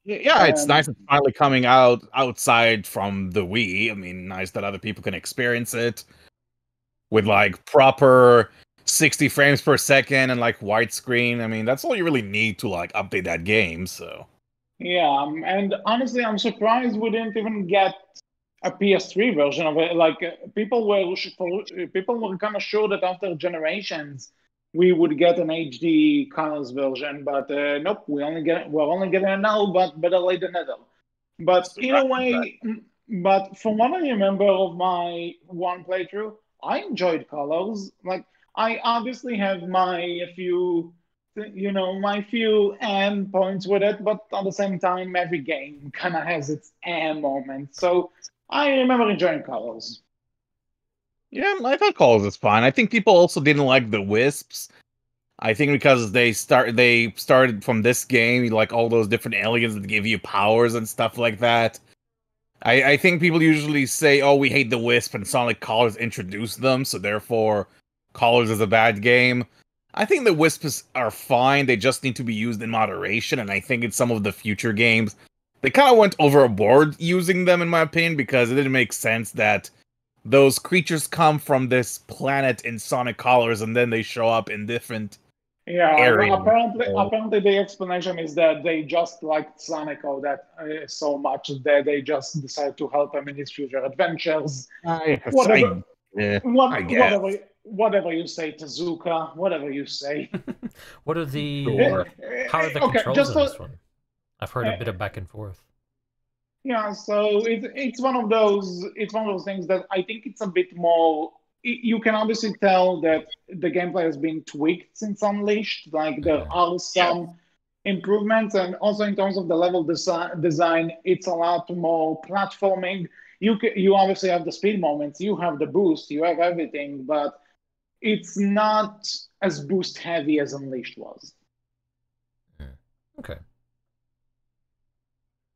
Yeah, it's nice it's finally coming out outside from the Wii. I mean, nice that other people can experience it with like proper 60 frames per second and like widescreen. I mean, that's all you really need to like update that game. So yeah, and honestly, I'm surprised we didn't even get a PS3 version of it. Like people were kind of sure that after generations we would get an HD Colors version, but nope, we're only getting it now. But better late than never. But either way, but from what I remember of my one playthrough, I enjoyed Colors. Like, I obviously have my few points with it, but at the same time, every game kind of has its moment. So I remember enjoying Colors. yeah, I thought Colors was fine. I think people also didn't like the Wisps. I think because they started from this game, like all those different aliens that give you powers and stuff like that. I think people usually say, oh, we hate the Wisp, and Sonic Colors introduced them, so therefore Colors is a bad game. I think the Wisps are fine, they just need to be used in moderation, and I think in some of the future games, they kind of went overboard using them, in my opinion, because it didn't make sense that those creatures come from this planet in Sonic Colors, and then they show up in different areas. Apparently the explanation is that they just liked Sonic so much that they just decided to help him in his future adventures. I guess. Whatever you say, Tezuka, whatever you say. What are the Sure. how are the Okay, controls in this one? I've heard a bit of back and forth. yeah, so it's one of those things that I think it's a bit more. You can obviously tell that the gameplay has been tweaked since Unleashed. Like there Okay. are some improvements, and also in terms of the level design, it's a lot more platforming. You obviously have the speed moments, you have the boost, you have everything, but it's not as boost heavy as Unleashed was. Okay.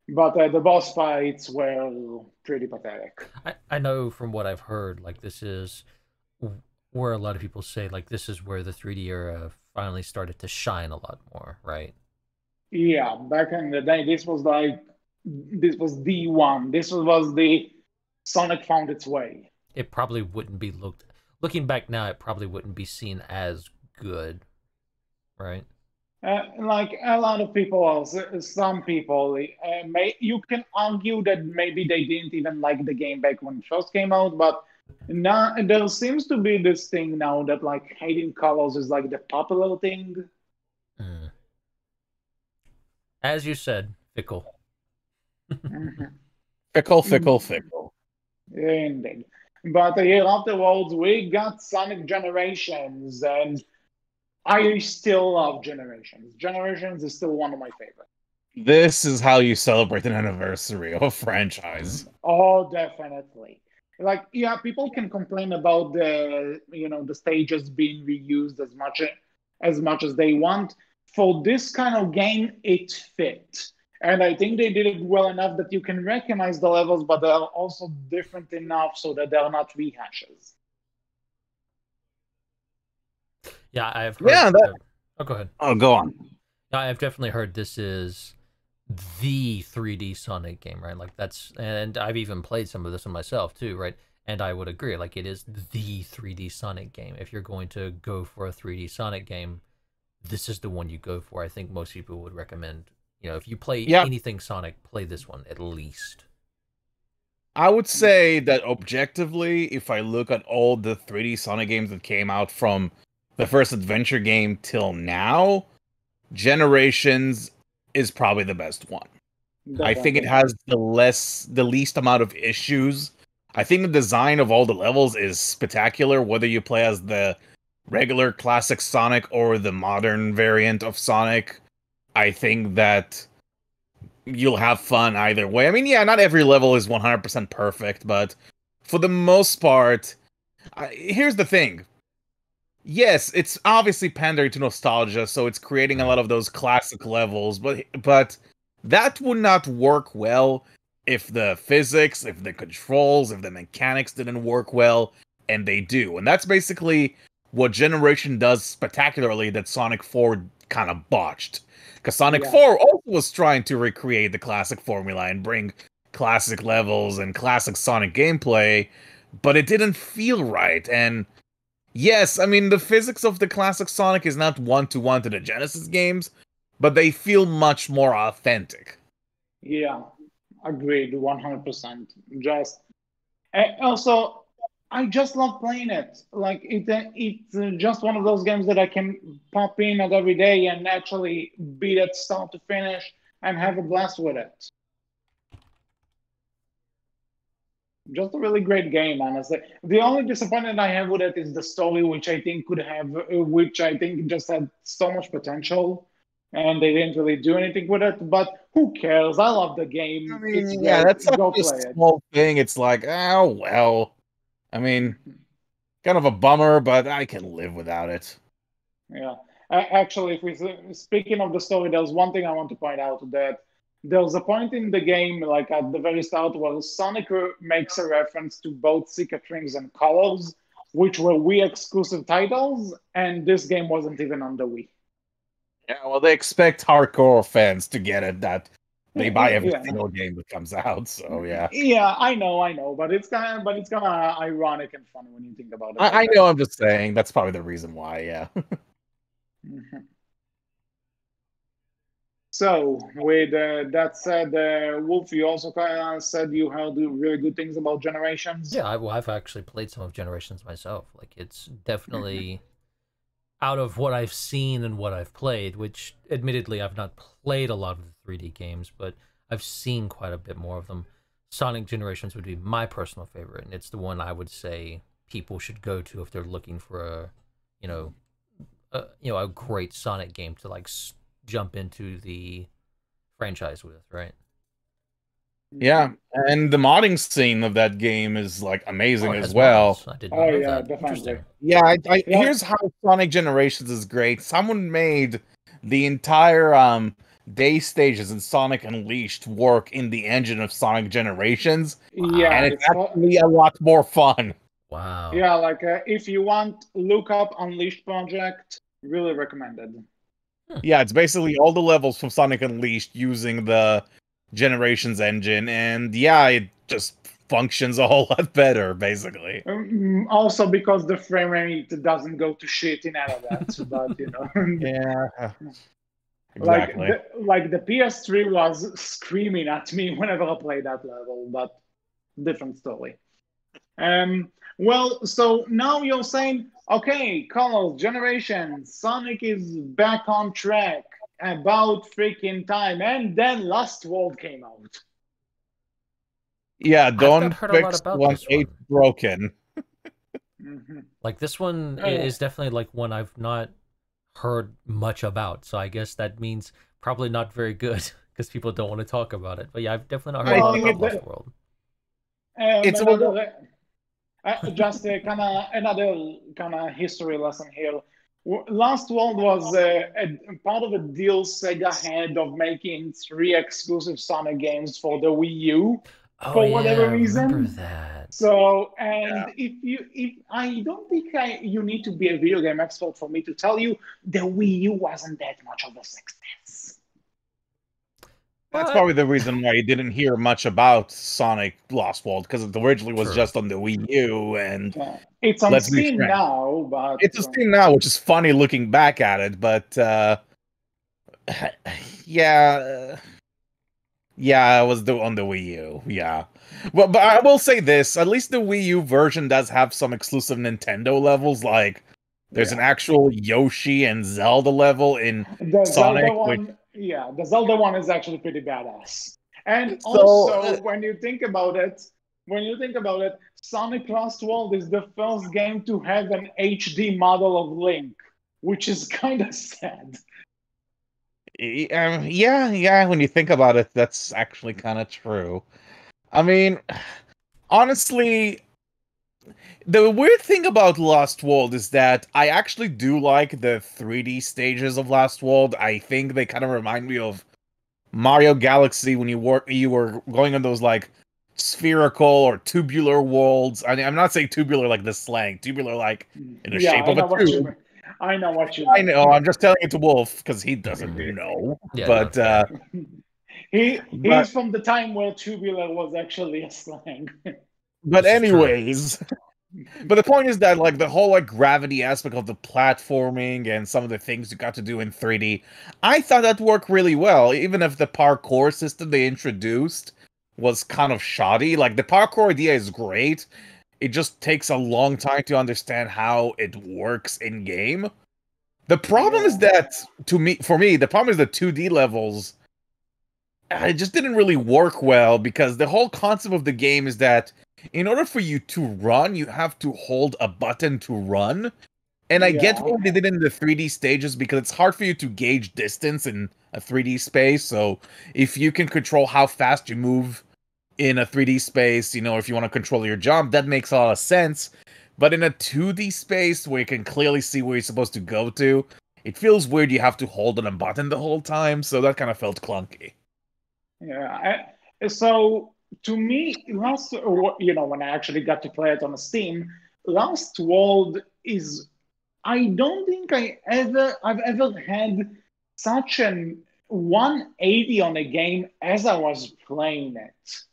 But the boss fights were pretty pathetic. I know from what I've heard, like this is where a lot of people say like this is where the 3D era finally started to shine a lot more, right? Yeah, back in the day, this was the one. This was the Sonic found its way. It probably wouldn't be looking back now, it probably wouldn't be seen as good, right? Like a lot of people, some people, you can argue that maybe they didn't even like the game back when it first came out, but now there seems to be this thing now that like hating colors is like the popular thing. Mm. As you said, fickle. Mhm. Fickle. Indeed. But a year afterwards, we got Sonic Generations, and I still love Generations. Generations is still one of my favorites. This is how you celebrate an anniversary of a franchise. Oh, definitely. Like, yeah, people can complain about the stages being reused as much as they want. For this kind of game, it fit. And I think they did it well enough that you can recognize the levels, but they're also different enough so that they're not rehashes. Yeah, I've heard. Yeah, Oh, go ahead. Oh, go on. Yeah, I've definitely heard this is the 3D Sonic game, right? Like and I've even played some of this one myself too, right? And I would agree, like it is the 3D Sonic game. If you're going to go for a 3D Sonic game, this is the one you go for. I think most people would recommend, if you play anything Sonic, play this one at least. I would say that objectively, if I look at all the 3D Sonic games that came out from the first adventure game till now, Generations is probably the best one. I think it has the least amount of issues. I think the design of all the levels is spectacular, whether you play as the regular classic Sonic or the modern variant of Sonic. I think that you'll have fun either way. I mean, yeah, not every level is 100% perfect, but for the most part, here's the thing. Yes, it's obviously pandering to nostalgia, so it's creating a lot of those classic levels, but that would not work well if the physics, if the controls, if the mechanics didn't work well, and they do. And that's basically what Generation does spectacularly that Sonic 4 kind of botched. Because Sonic 4 also was trying to recreate the classic formula and bring classic levels and classic Sonic gameplay, but it didn't feel right. And yes, I mean, the physics of the classic Sonic is not one-to-one to the Genesis games, but they feel much more authentic. Yeah, agreed, 100%. Also, I just love playing it. Like it's just one of those games that I can pop in at every day and actually beat it start to finish and have a blast with it. Just a really great game, honestly. The only disappointment I have with it is the story, which I think just had so much potential, and they didn't really do anything with it. But who cares? I love the game. I mean, It's yeah, great. that's such Go a play it. small thing. It's like, oh well. I mean, kind of a bummer, but I can live without it. Yeah. Actually, if we speaking of the story, there's one thing I want to point out that there's a point in the game, like at the very start, where Sonic makes a reference to both Secret Rings and Colors, which were Wii exclusive titles, and this game wasn't even on the Wii. Yeah, well, they expect hardcore fans to get it that they buy every Yeah. single game that comes out. So yeah. Yeah, I know, but it's kind of ironic and funny when you think about it. I know. I'm just saying that's probably the reason why. Yeah. Mhm. So, with that said, Wolf, you also kind of said you heard really good things about Generations. Yeah, I've actually played some of Generations myself. Like, it's definitely out of what I've seen and what I've played, which admittedly I've not played a lot of the 3D games, but I've seen quite a bit more of them. Sonic Generations would be my personal favorite, and it's the one I would say people should go to if they're looking for a great Sonic game to like jump into the franchise with, right? Yeah, and the modding scene of that game is like amazing as has well. mods. I did not know yeah, that. definitely. Interesting. Yeah, Yeah. here's how Sonic Generations is great. Someone made the entire day stages in Sonic Unleashed work in the engine of Sonic Generations, Yeah, and it's actually a lot more fun. Wow. Yeah, like if you want, look up Unleashed Project. Really recommended. Yeah, it's basically all the levels from Sonic Unleashed using the Generations engine, and yeah, it just functions a whole lot better, basically. Also because the frame rate doesn't go to shit in any of that, but you know. Yeah, Like exactly. the PS3 was screaming at me whenever I played that level, but different story. Well, so now you're saying, okay, Colors, Generation, Sonic is back on track, about freaking time, and then Lost World came out. Yeah, I've don't not heard a lot fix about one this eight one. broken. Like this one is definitely like one I've not heard much about, so I guess that means probably not very good because people don't want to talk about it. But yeah, I've definitely not heard a lot about Lost World. It's Just another kind of history lesson here. Lost World was part of a deal Sega had of making 3 exclusive Sonic games for the Wii U Oh for yeah, whatever I remember reason. that. So, and if I don't think you need to be a video game expert for me to tell you the Wii U wasn't that much of a success. That's probably the reason why you didn't hear much about Sonic Lost World, because it originally was just on the Wii U, and it's on let's be Steam frank, now, but it's on Steam now, which is funny looking back at it, but yeah, it was on the Wii U, yeah. But I will say this, at least the Wii U version does have some exclusive Nintendo levels, like there's an actual Yoshi and Zelda level in the Sonic, Zelda one, the Zelda one is actually pretty badass. And so, also, when you think about it, Sonic Lost World is the first game to have an HD model of Link, which is kind of sad. Yeah, when you think about it, that's actually kind of true. I mean, honestly, the weird thing about Lost World is that I actually do like the 3D stages of Lost World. I think they kind of remind me of Mario Galaxy when you were going on those like spherical or tubular worlds. I'm not saying tubular like the slang, tubular like in the shape of a tube. I know what you mean. I know. I'm just telling it to Wolf because he doesn't know. Yeah, but no, he's from the time where tubular was actually a slang. But anyways, but the point is that like the whole like gravity aspect of the platforming and some of the things you got to do in 3D, I thought that worked really well. Even if the parkour system they introduced was kind of shoddy, like the parkour idea is great. It just takes a long time to understand how it works in game. The problem is that for me, the problem is the 2D levels. It just didn't really work well because the whole concept of the game is that in order for you to run, you have to hold a button to run. And I get what they did in the 3D stages because it's hard for you to gauge distance in a 3D space. So if you can control how fast you move in a 3D space, if you want to control your jump, that makes a lot of sense. But in a 2D space where you can clearly see where you're supposed to go to, it feels weird you have to hold on a button the whole time. So that kind of felt clunky. Yeah. So to me, when I actually got to play it on Steam, Lost World is. I don't think I've ever had such an 180 on a game as I was playing it,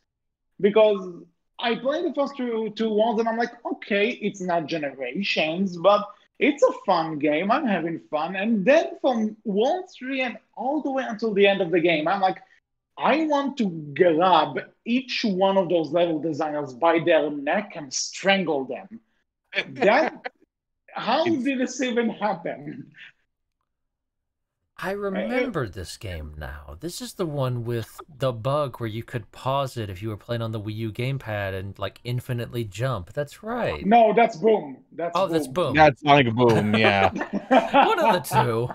because I played the first two worlds and I'm like, okay, it's not Generations, but it's a fun game. I'm having fun, and then from World 3 and all the way until the end of the game, I'm like, I want to grab each one of those level designers by their neck and strangle them. That how did this even happen? I remember this game now. This is the one with the bug where you could pause it if you were playing on the Wii U gamepad and like infinitely jump. That's right. No, that's Boom. That's Boom. That's Sonic Boom, yeah. One of the two.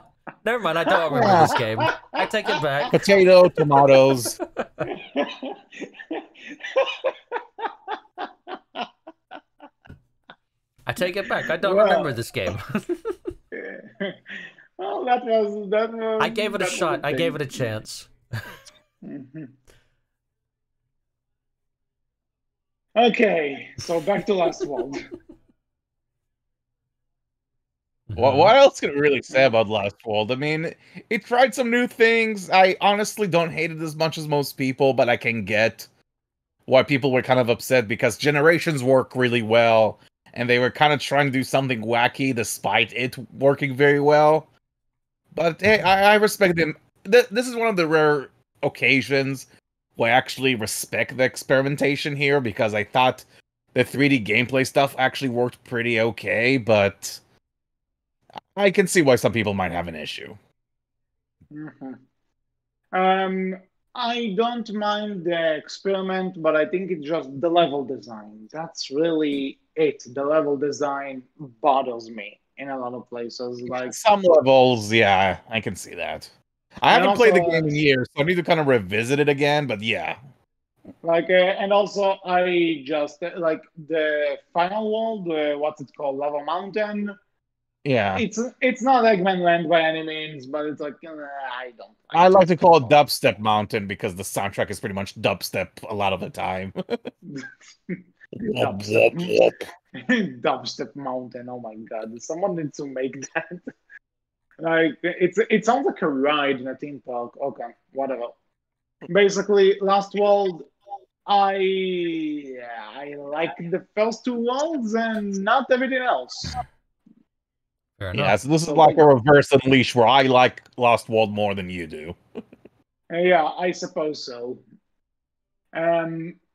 Never mind, I don't remember this game. I take it back. Potato, tomatoes. I take it back. I don't remember this game. Well, that was. I gave it a shot. I gave it a chance. Okay, so back to Last World. What else can we really say about Last World? I mean, it tried some new things. I honestly don't hate it as much as most people, but I can get why people were kind of upset because Generations work really well, and they were kind of trying to do something wacky despite it working very well. But hey, I respect them. This is one of the rare occasions where I actually respect the experimentation here, because I thought the 3D gameplay stuff actually worked pretty okay, but I can see why some people might have an issue. I don't mind the experiment, but I think it's just the level design. That's really it. The level design bothers me in a lot of places. Like some levels, yeah, I can see that. I haven't played the game in years, so I need to kind of revisit it again, but yeah. Like, and also I just, like, the final world, what's it called? Lava Mountain. Yeah. It's not Eggman Land by any means, but it's like, I don't. I like to call it Dubstep Mountain because the soundtrack is pretty much dubstep a lot of the time. Dubstep Mountain. Oh my god! Someone needs to make that. Like, it sounds like a ride in a theme park. Okay, whatever. Basically, Last World. I like the first two worlds and not everything else. Fair enough. Yeah, so this is like a reverse Unleash where I like Lost World more than you do. Yeah, I suppose so.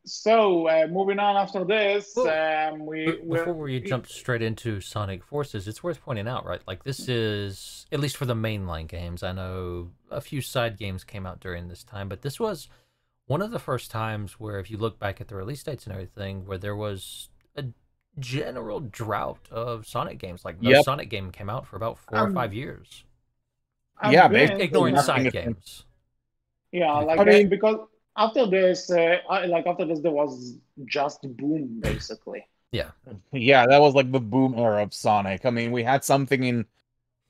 So moving on after this, before we jump straight into Sonic Forces, it's worth pointing out, right? Like, this is, at least for the mainline games, I know a few side games came out during this time, but this was one of the first times where, if you look back at the release dates and everything, where there was a general drought of Sonic games. Like, no Sonic game came out for about 4 or 5 years. Ignoring side games. Yeah, like, I mean, because after this, there was just Boom, basically. Yeah. Yeah, that was like the Boom era of Sonic. I mean, we had something in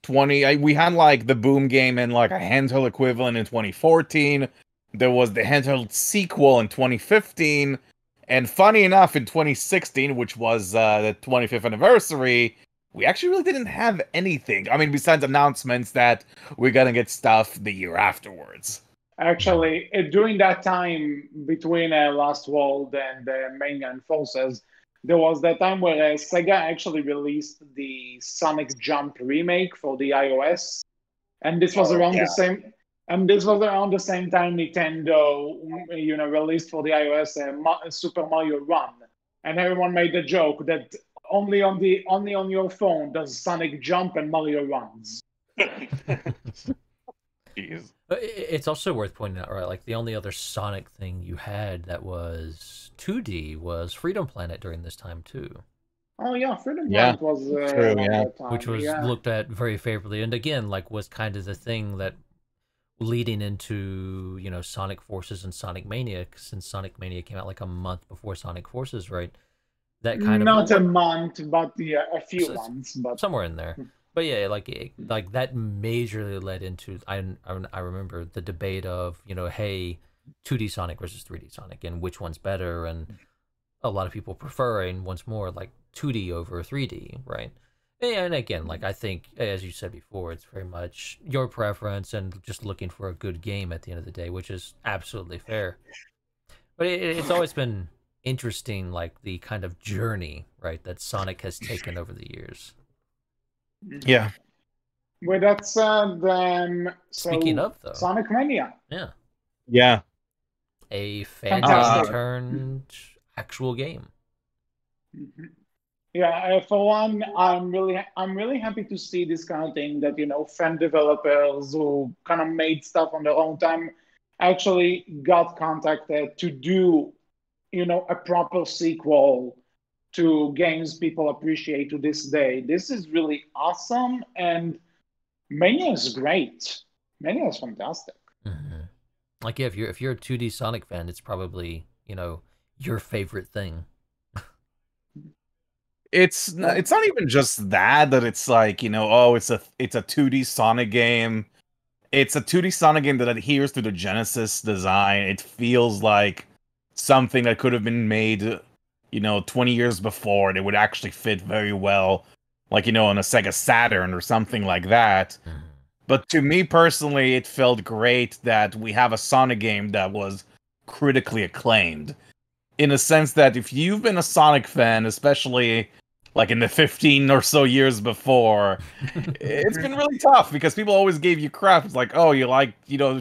we had like the Boom game and like a handheld equivalent in 2014. There was the handheld sequel in 2015. And funny enough, in 2016, which was the 25th anniversary, we actually really didn't have anything. I mean, besides announcements that we're gonna get stuff the year afterwards. Actually, during that time between Last World and Mainland Forces, there was that time where Sega actually released the Sonic Jump remake for the iOS, and this was around the same. And this was around the same time Nintendo, released for the iOS Super Mario Run, and everyone made the joke that only on your phone does Sonic jump and Mario runs. Jeez. It's also worth pointing out, right? Like, the only other Sonic thing you had that was 2D was Freedom Planet during this time too. Oh yeah, Freedom Planet was true, that time, which was looked at very favorably, and again, like, was kind of the thing that leading into, Sonic Forces and Sonic Mania, since Sonic Mania came out like a month before Sonic Forces, right? That kind not a month, but a few months, but somewhere in there. But yeah, like that majorly led into I remember the debate of, hey, 2D Sonic versus 3D Sonic and which one's better, and a lot of people preferring once more like 2D over 3D, right? And again, like, I think, as you said before, it's very much your preference and just looking for a good game at the end of the day, which is absolutely fair. But it's always been interesting, like, the kind of journey, right, that Sonic has taken over the years. Yeah. Well, that's then. Speaking of, though, Sonic Mania. Yeah. A fan turned actual game. Yeah, for one, I'm really happy to see this kind of thing that fan developers who kind of made stuff on their own time actually got contacted to do a proper sequel to games people appreciate to this day. This is really awesome, and Mania is great. Mania is fantastic. Mm-hmm. Like, yeah, if you're a 2D Sonic fan, it's probably your favorite thing. It's not even just that it's like, oh, it's a 2D Sonic game. It's a 2D Sonic game that adheres to the Genesis design. It feels like something that could have been made, 20 years before, and it would actually fit very well, like, on a Sega Saturn or something like that. Mhm. But to me personally, it felt great that we have a Sonic game that was critically acclaimed. In a sense that if you've been a Sonic fan, especially like in the 15 or so years before, it's been really tough because people always gave you crap. It's like, oh, you like,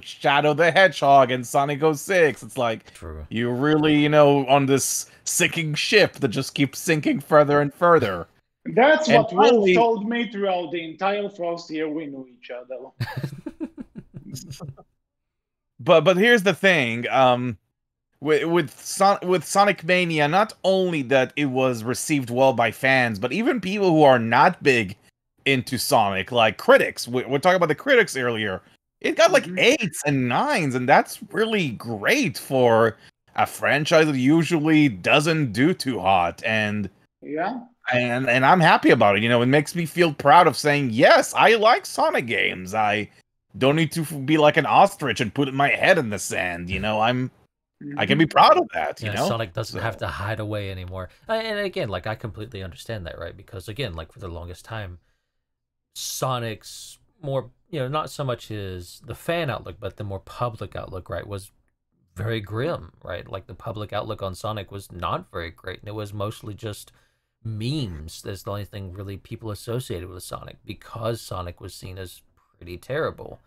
Shadow the Hedgehog and Sonic 06. It's like, True. you're really, on this sinking ship that just keeps sinking further and further. That's And what Wolf told me throughout the entire first year we knew each other. But here's the thing, with Sonic Mania, not only that it was received well by fans, but even people who are not big into Sonic, like critics. We're talking about the critics earlier. It got like 8s and 9s, and that's really great for a franchise that usually doesn't do too hot. And yeah, and I'm happy about it. It makes me feel proud of saying, yes, I like Sonic games. I don't need to be like an ostrich and put my head in the sand. I can be proud of that, Sonic doesn't have to hide away anymore. And again, like, I completely understand that, right? Because again, like, for the longest time, Sonic's more, not so much as the fan outlook, but the more public outlook, right, was very grim, right? Like, the public outlook on Sonic was not very great, and it was mostly just memes. That's the only thing really people associated with Sonic, because Sonic was seen as pretty terrible.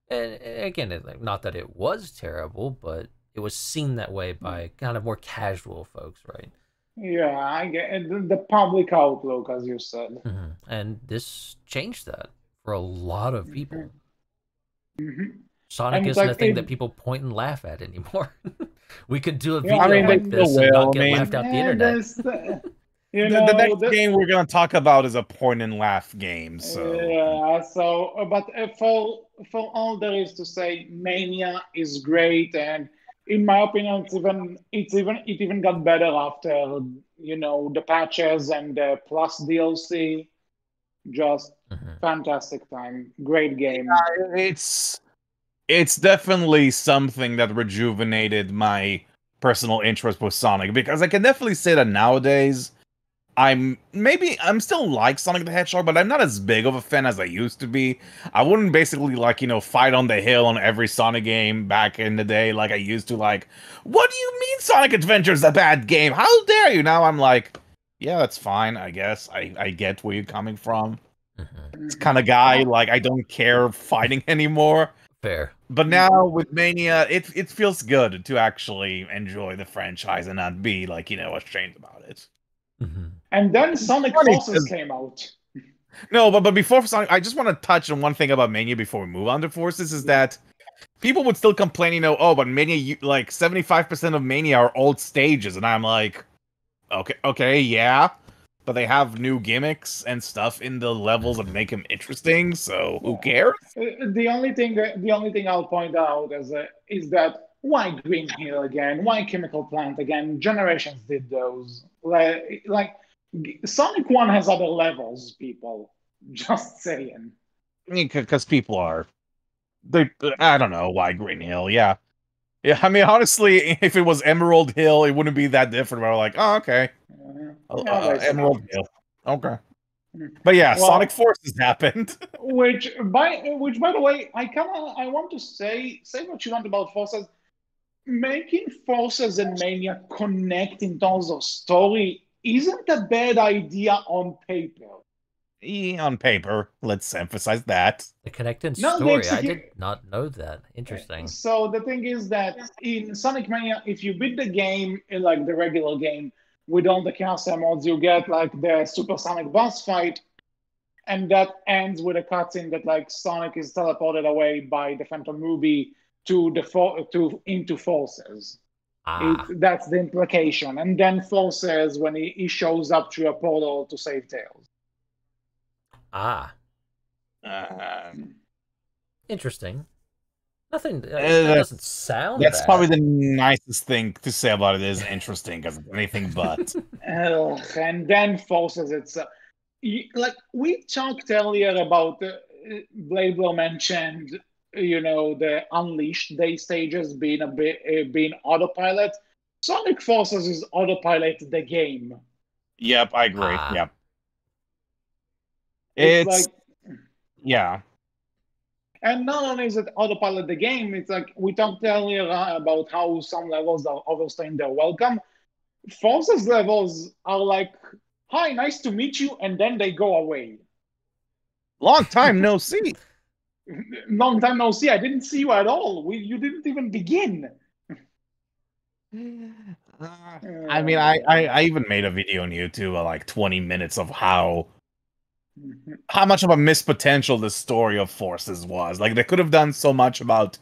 And again, not that it was terrible, but it was seen that way by kind of more casual folks, right? Yeah, I get the public outlook, as you said. Mm-hmm. And this changed that for a lot of people. Mm-hmm. Sonic isn't a thing that people point and laugh at anymore. We could do a video like this and not get laughed out the internet. The next game we're going to talk about is a point and laugh game. So yeah, but for all there is to say, Mania is great, and in my opinion, it even got better after the patches and the plus DLC. Just fantastic time, great game. Yeah, it's definitely something that rejuvenated my personal interest with Sonic, because I can definitely say that nowadays I'm still like Sonic the Hedgehog, but I'm not as big of a fan as I used to be. I wouldn't basically fight on the hill on every Sonic game back in the day like I used to. Like, what do you mean Sonic Adventure's a bad game? How dare you? Now I'm like, yeah, that's fine, I guess. I get where you're coming from. It's kind of guy, like, I don't care fighting anymore. Fair. But now with Mania, it feels good to actually enjoy the franchise and not be ashamed about it. And then Sonic Forces came out. No, but before Sonic, I just want to touch on one thing about Mania before we move on to Forces, is that people would still complain, oh, but Mania, 75% of Mania are old stages, and I'm like, okay, yeah, but they have new gimmicks and stuff in the levels that make them interesting, so who cares? The only thing I'll point out is that why Green Hill again? Why Chemical Plant again? Generations did those. Like Sonic 1 has other levels, people. Just saying. I mean, because people are... I don't know why Green Hill, yeah. Yeah, I mean, honestly, if it was Emerald Hill, it wouldn't be that different. We're like, oh, okay. Emerald Hill. Okay. But yeah, Sonic Forces happened. which by the way, I want to say what you want about Forces. Making Forces and Mania connect in terms of story isn't a bad idea on paper. On paper, let's emphasize that. The connected story, I did not know that. Interesting. So the thing is that in Sonic Mania, if you beat the game, like the regular game, with all the Chaos Emeralds, you get like the supersonic boss fight, and that ends with a cutscene that like Sonic is teleported away by the Phantom Ruby into Forces. That's the implication. And then Forces when he shows up through a portal to save Tails. Interesting. Nothing. That doesn't sound. That's bad. probably the nicest thing to say about it. Is interesting because anything but. And then Forces. It's like we talked earlier about. Bladeblur mentioned, the Unleashed Day stages being being autopilot. Sonic Forces is autopilot the game. Yep, I agree. Yep. It's like, yeah. And not only is it autopilot the game, it's like we talked earlier about how some levels are overstaying their welcome. Forces levels are like, hi, nice to meet you, and then they go away. Long time no see. Long time no see. I didn't see you at all. You didn't even begin. I mean, I even made a video on YouTube of like 20 minutes of how much of a missed potential the story of Forces was. Like, they could have done so much about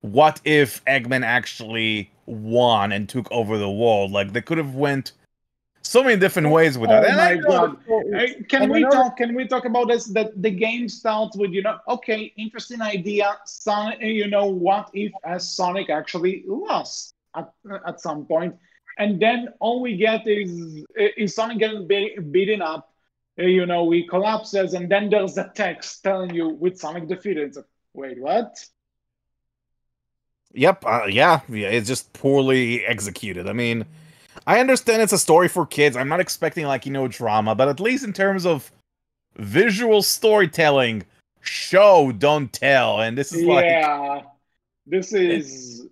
what if Eggman actually won and took over the world. Like, they could have went so many different ways with that. Oh my god! Can we talk about this? That the game starts with okay, interesting idea. Sonic, what if as Sonic actually lost at some point, and then all we get is Sonic getting beaten up. He collapses, and then there's a text telling you with Sonic defeated. It's like, wait, what? Yep. Yeah. It's just poorly executed. I mean, I understand it's a story for kids. I'm not expecting drama, but at least in terms of visual storytelling, show, don't tell. And this is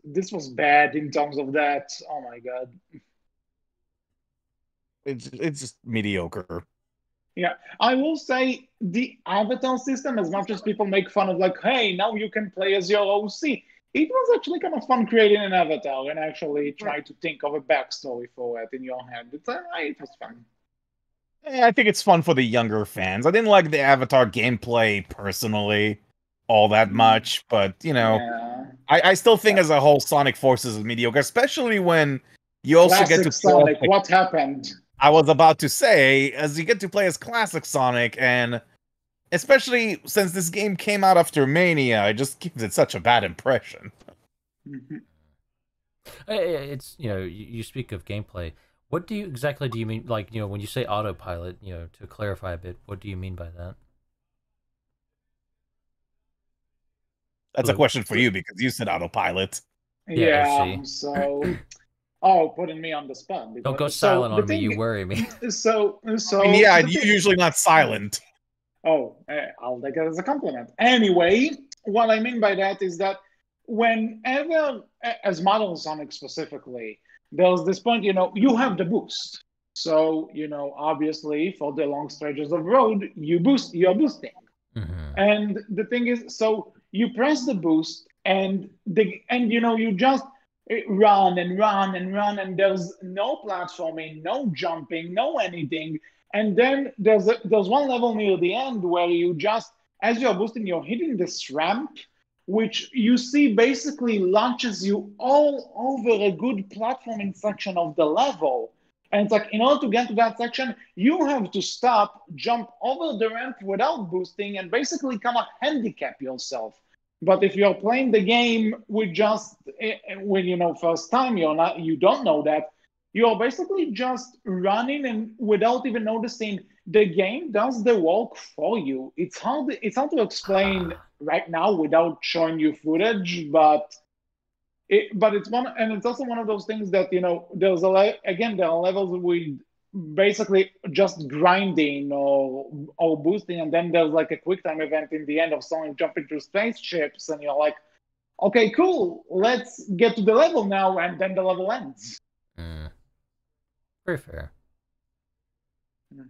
this was bad in terms of that. Oh my god. It's just mediocre. Yeah, I will say the avatar system, as much as people make fun of like, hey, now you can play as your OC, it was actually kind of fun creating an avatar and actually try to think of a backstory for it in your head. It was fun. I think it's fun for the younger fans. I didn't like the avatar gameplay personally all that much, but I still think as a whole Sonic Forces is mediocre, especially when you also Classic get to Sonic. What happened? I was about to say, as you get to play as classic Sonic, and especially since this game came out after Mania, it just gives it such a bad impression. It's you speak of gameplay. What exactly do you mean? Like when you say autopilot, to clarify a bit, what do you mean by that? That's a question for you because you said autopilot. Yeah. So. Oh, putting me on the spot. Don't go silent on me. You worry me. So. I mean, yeah, you're usually not silent. Oh, I'll take it as a compliment. Anyway, what I mean by that is that whenever, as Model Sonic specifically, there's this point, you have the boost. So, obviously, for the long stretches of road, you're boosting. Mm-hmm. And the thing is, so you press the boost, and you just run and run and run, and there's no platforming, no jumping, no anything. And then there's one level near the end where you just, as you're boosting, you're hitting this ramp, which you see basically launches you all over a good platforming section of the level. And it's like, in order to get to that section, you have to stop, jump over the ramp without boosting, and basically kind of handicap yourself. But if you're playing the game with just, when first time, you don't know that, you're basically just running, and without even noticing, the game does the work for you. It's hard to explain right now without showing you footage, but it's one, and it's also one of those things that there's there are levels with basically just grinding or boosting, and then there's like a quick time event in the end of someone jumping through spaceships, and you're like, okay, cool, let's get to the level now, and then the level ends. Very fair. Yeah.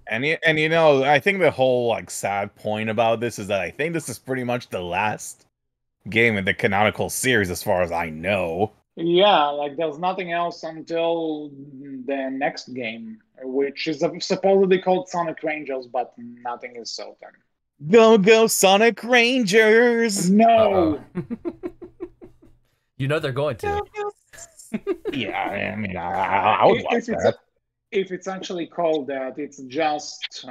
And I think the whole sad point about this is that I think this is pretty much the last game in the canonical series, as far as I know. Yeah, like there's nothing else until the next game, which is supposedly called Sonic Rangers, but nothing is certain. Go Sonic Rangers! No. You know they're going to. Yeah, I mean, I would watch that. If it's actually called that, it's just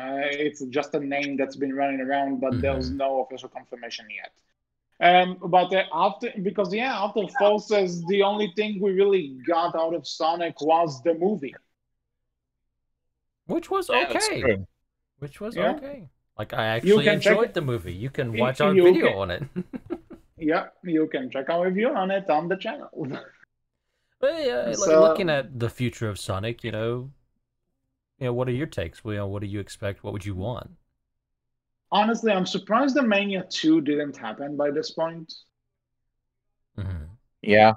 a name that's been running around, but there's no official confirmation yet. But after Forces, the only thing we really got out of Sonic was the movie, which was okay. Which was okay. Like, I actually enjoyed the movie. You can watch our video on it. Yeah, you can check our review on it on the channel. But yeah, looking at the future of Sonic, you know, what are your takes? What do you expect? What would you want? Honestly, I'm surprised the Mania 2 didn't happen by this point. Yeah.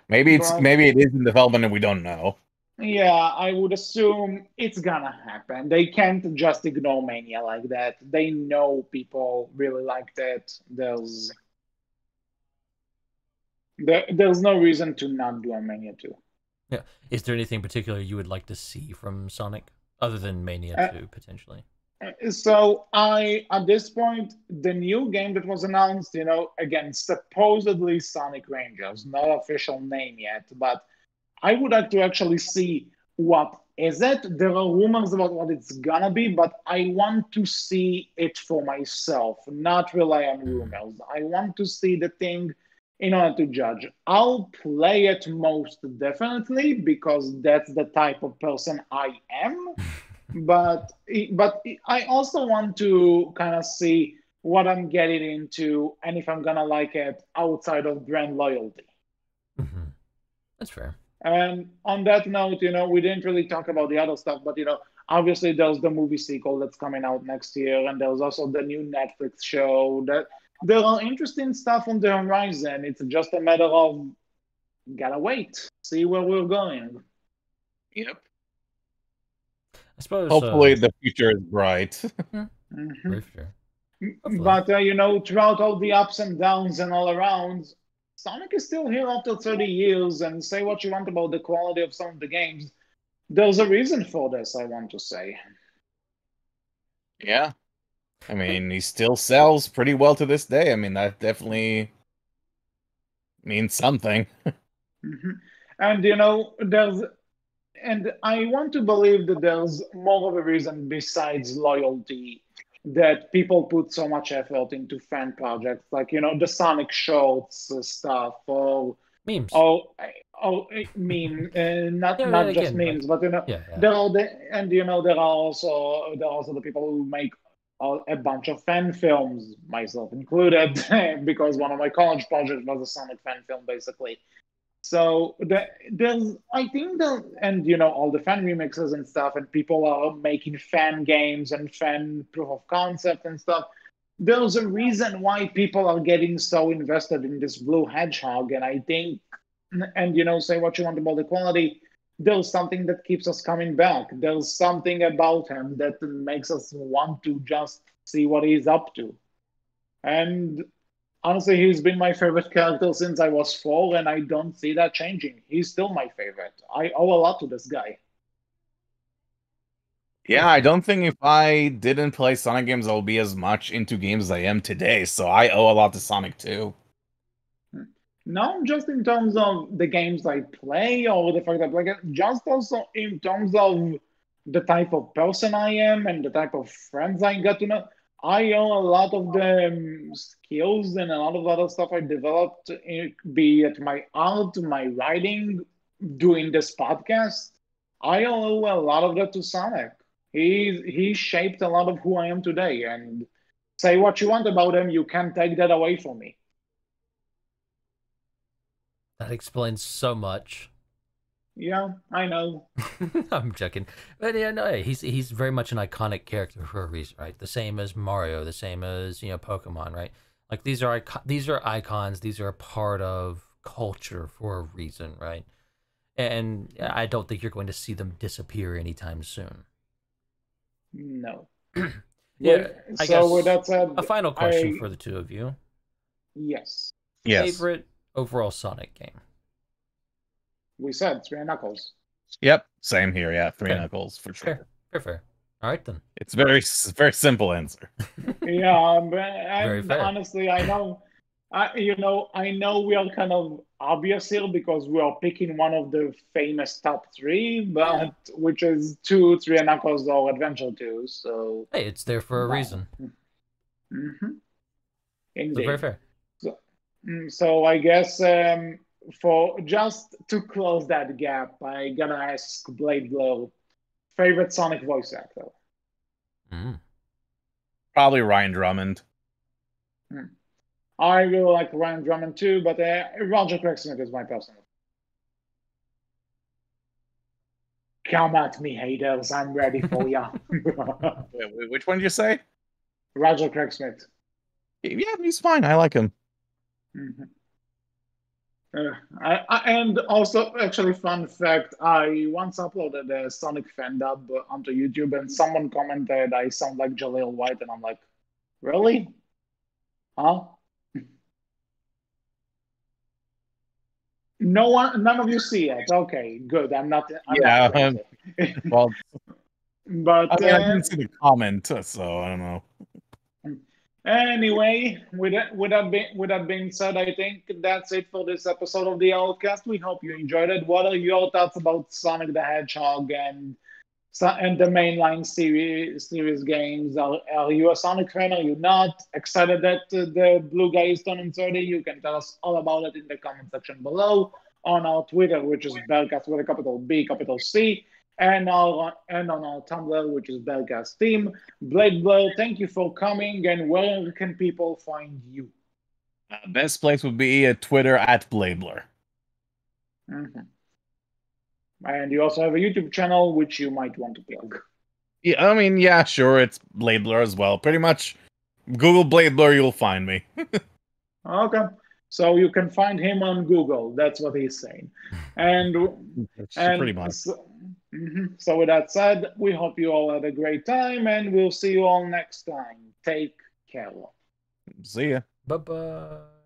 Maybe it is in development and we don't know. Yeah, I would assume it's gonna happen. They can't just ignore Mania like that. They know people really liked it. There's no reason to not do a Mania 2. Yeah. Is there anything particular you would like to see from Sonic other than Mania 2 potentially? So at this point, the new game that was announced, again, supposedly Sonic Rangers, no official name yet, but I would like to actually see what is it. There are rumors about what it's gonna be, but I want to see it for myself, not rely on rumors. I want to see the thing in order to judge. I'll play it most definitely because that's the type of person I am. But I also want to kind of see what I'm getting into and if I'm gonna like it outside of brand loyalty. That's fair. And on that note, we didn't really talk about the other stuff, but obviously there's the movie sequel that's coming out next year, and there's also the new Netflix show. That there are interesting stuff on the horizon. It's just a matter of gotta wait, see where we're going. Yep. I suppose. Hopefully, the future is bright. For sure. But throughout all the ups and downs and all around, Sonic is still here after 30 years. And say what you want about the quality of some of the games, there's a reason for this. I want to say. Yeah, I mean, he still sells pretty well to this day. I mean, that definitely means something. And And I want to believe that there's more of a reason besides loyalty that people put so much effort into fan projects, like the Sonic Shorts stuff, or memes, not just memes, but there are there are also the people who make a bunch of fan films, myself included, because one of my college projects was a Sonic fan film, basically. So I think all the fan remixes and stuff, and people are making fan games and fan proof of concept and stuff. There's a reason why people are getting so invested in this blue hedgehog, and I think, and say what you want about the quality, there's something that keeps us coming back. There's something about him that makes us want to just see what he's up to, and honestly, he's been my favorite character since I was 4, and I don't see that changing. He's still my favorite. I owe a lot to this guy. Yeah, I don't think if I didn't play Sonic games, I'll be as much into games as I am today. So I owe a lot to Sonic too. Not just in terms of the games I play or the fact that I play it, just also in terms of the type of person I am and the type of friends I got to know. I owe a lot of the skills and a lot of other stuff I developed, be it my art, my writing, doing this podcast. I owe a lot of that to Sonic. He shaped a lot of who I am today. And say what you want about him, you can't take that away from me. That explains so much. Yeah, I know. I'm joking, but yeah, no, he's very much an iconic character for a reason, right? The same as Mario, the same as Pokemon, right? Like these are icons. These are a part of culture for a reason, right? And I don't think you're going to see them disappear anytime soon. No. Yeah. I guess with that said, a final question for the two of you. Yes. Yes. Favorite overall Sonic game? We said 3 Knuckles. Yep. Same here. Yeah. Three Okay. Knuckles for sure. Fair. All right then. It's very simple answer. Yeah, Very and fair. honestly, I know we are kind of obvious here because we are picking one of the famous top 3, but which is 2, 3 Knuckles or Adventure 2. So, Hey, it's there for a reason. Mm-hmm. So very Indeed. fair. So I guess for just to close that gap, I gotta ask Bladeblur, favorite Sonic voice actor. Probably Ryan Drummond. I really like Ryan Drummond too, but Roger Craig is my personal. Come at me, haters. I'm ready for ya. Wait, which one did you say? Roger Craig Smith. Yeah, he's fine. I like him. Mm-hmm. And also, actually, fun fact, I once uploaded a Sonic fan dub onto YouTube, and someone commented I sound like Jaleel White, and I'm like, really? Huh? None of you see it. Okay, good. I'm not crazy. Well, But I mean, I didn't see the comment, so I don't know. Anyway, with that being said, I think that's it for this episode of the Outcast. We hope you enjoyed it. What are your thoughts about Sonic the Hedgehog and the mainline series games? Are you a Sonic fan? Are you not? Excited that the blue guy is turning 30? You can tell us all about it in the comment section below on our Twitter, which is Berkcast with a capital B, capital C. And on our Tumblr, which is Berkcast Team. Bladeblur, thank you for coming. And where can people find you? Best place would be Twitter at Bladeblur. Mm-hmm. And you also have a YouTube channel, which you might want to plug. Yeah, I mean, yeah, sure, it's Bladeblur as well. Pretty much, Google Bladeblur, you'll find me. Okay. So you can find him on Google. That's what he's saying. And pretty much. So with that said, we hope you all had a great time, and we'll see you all next time. Take care. See ya. Bye-bye.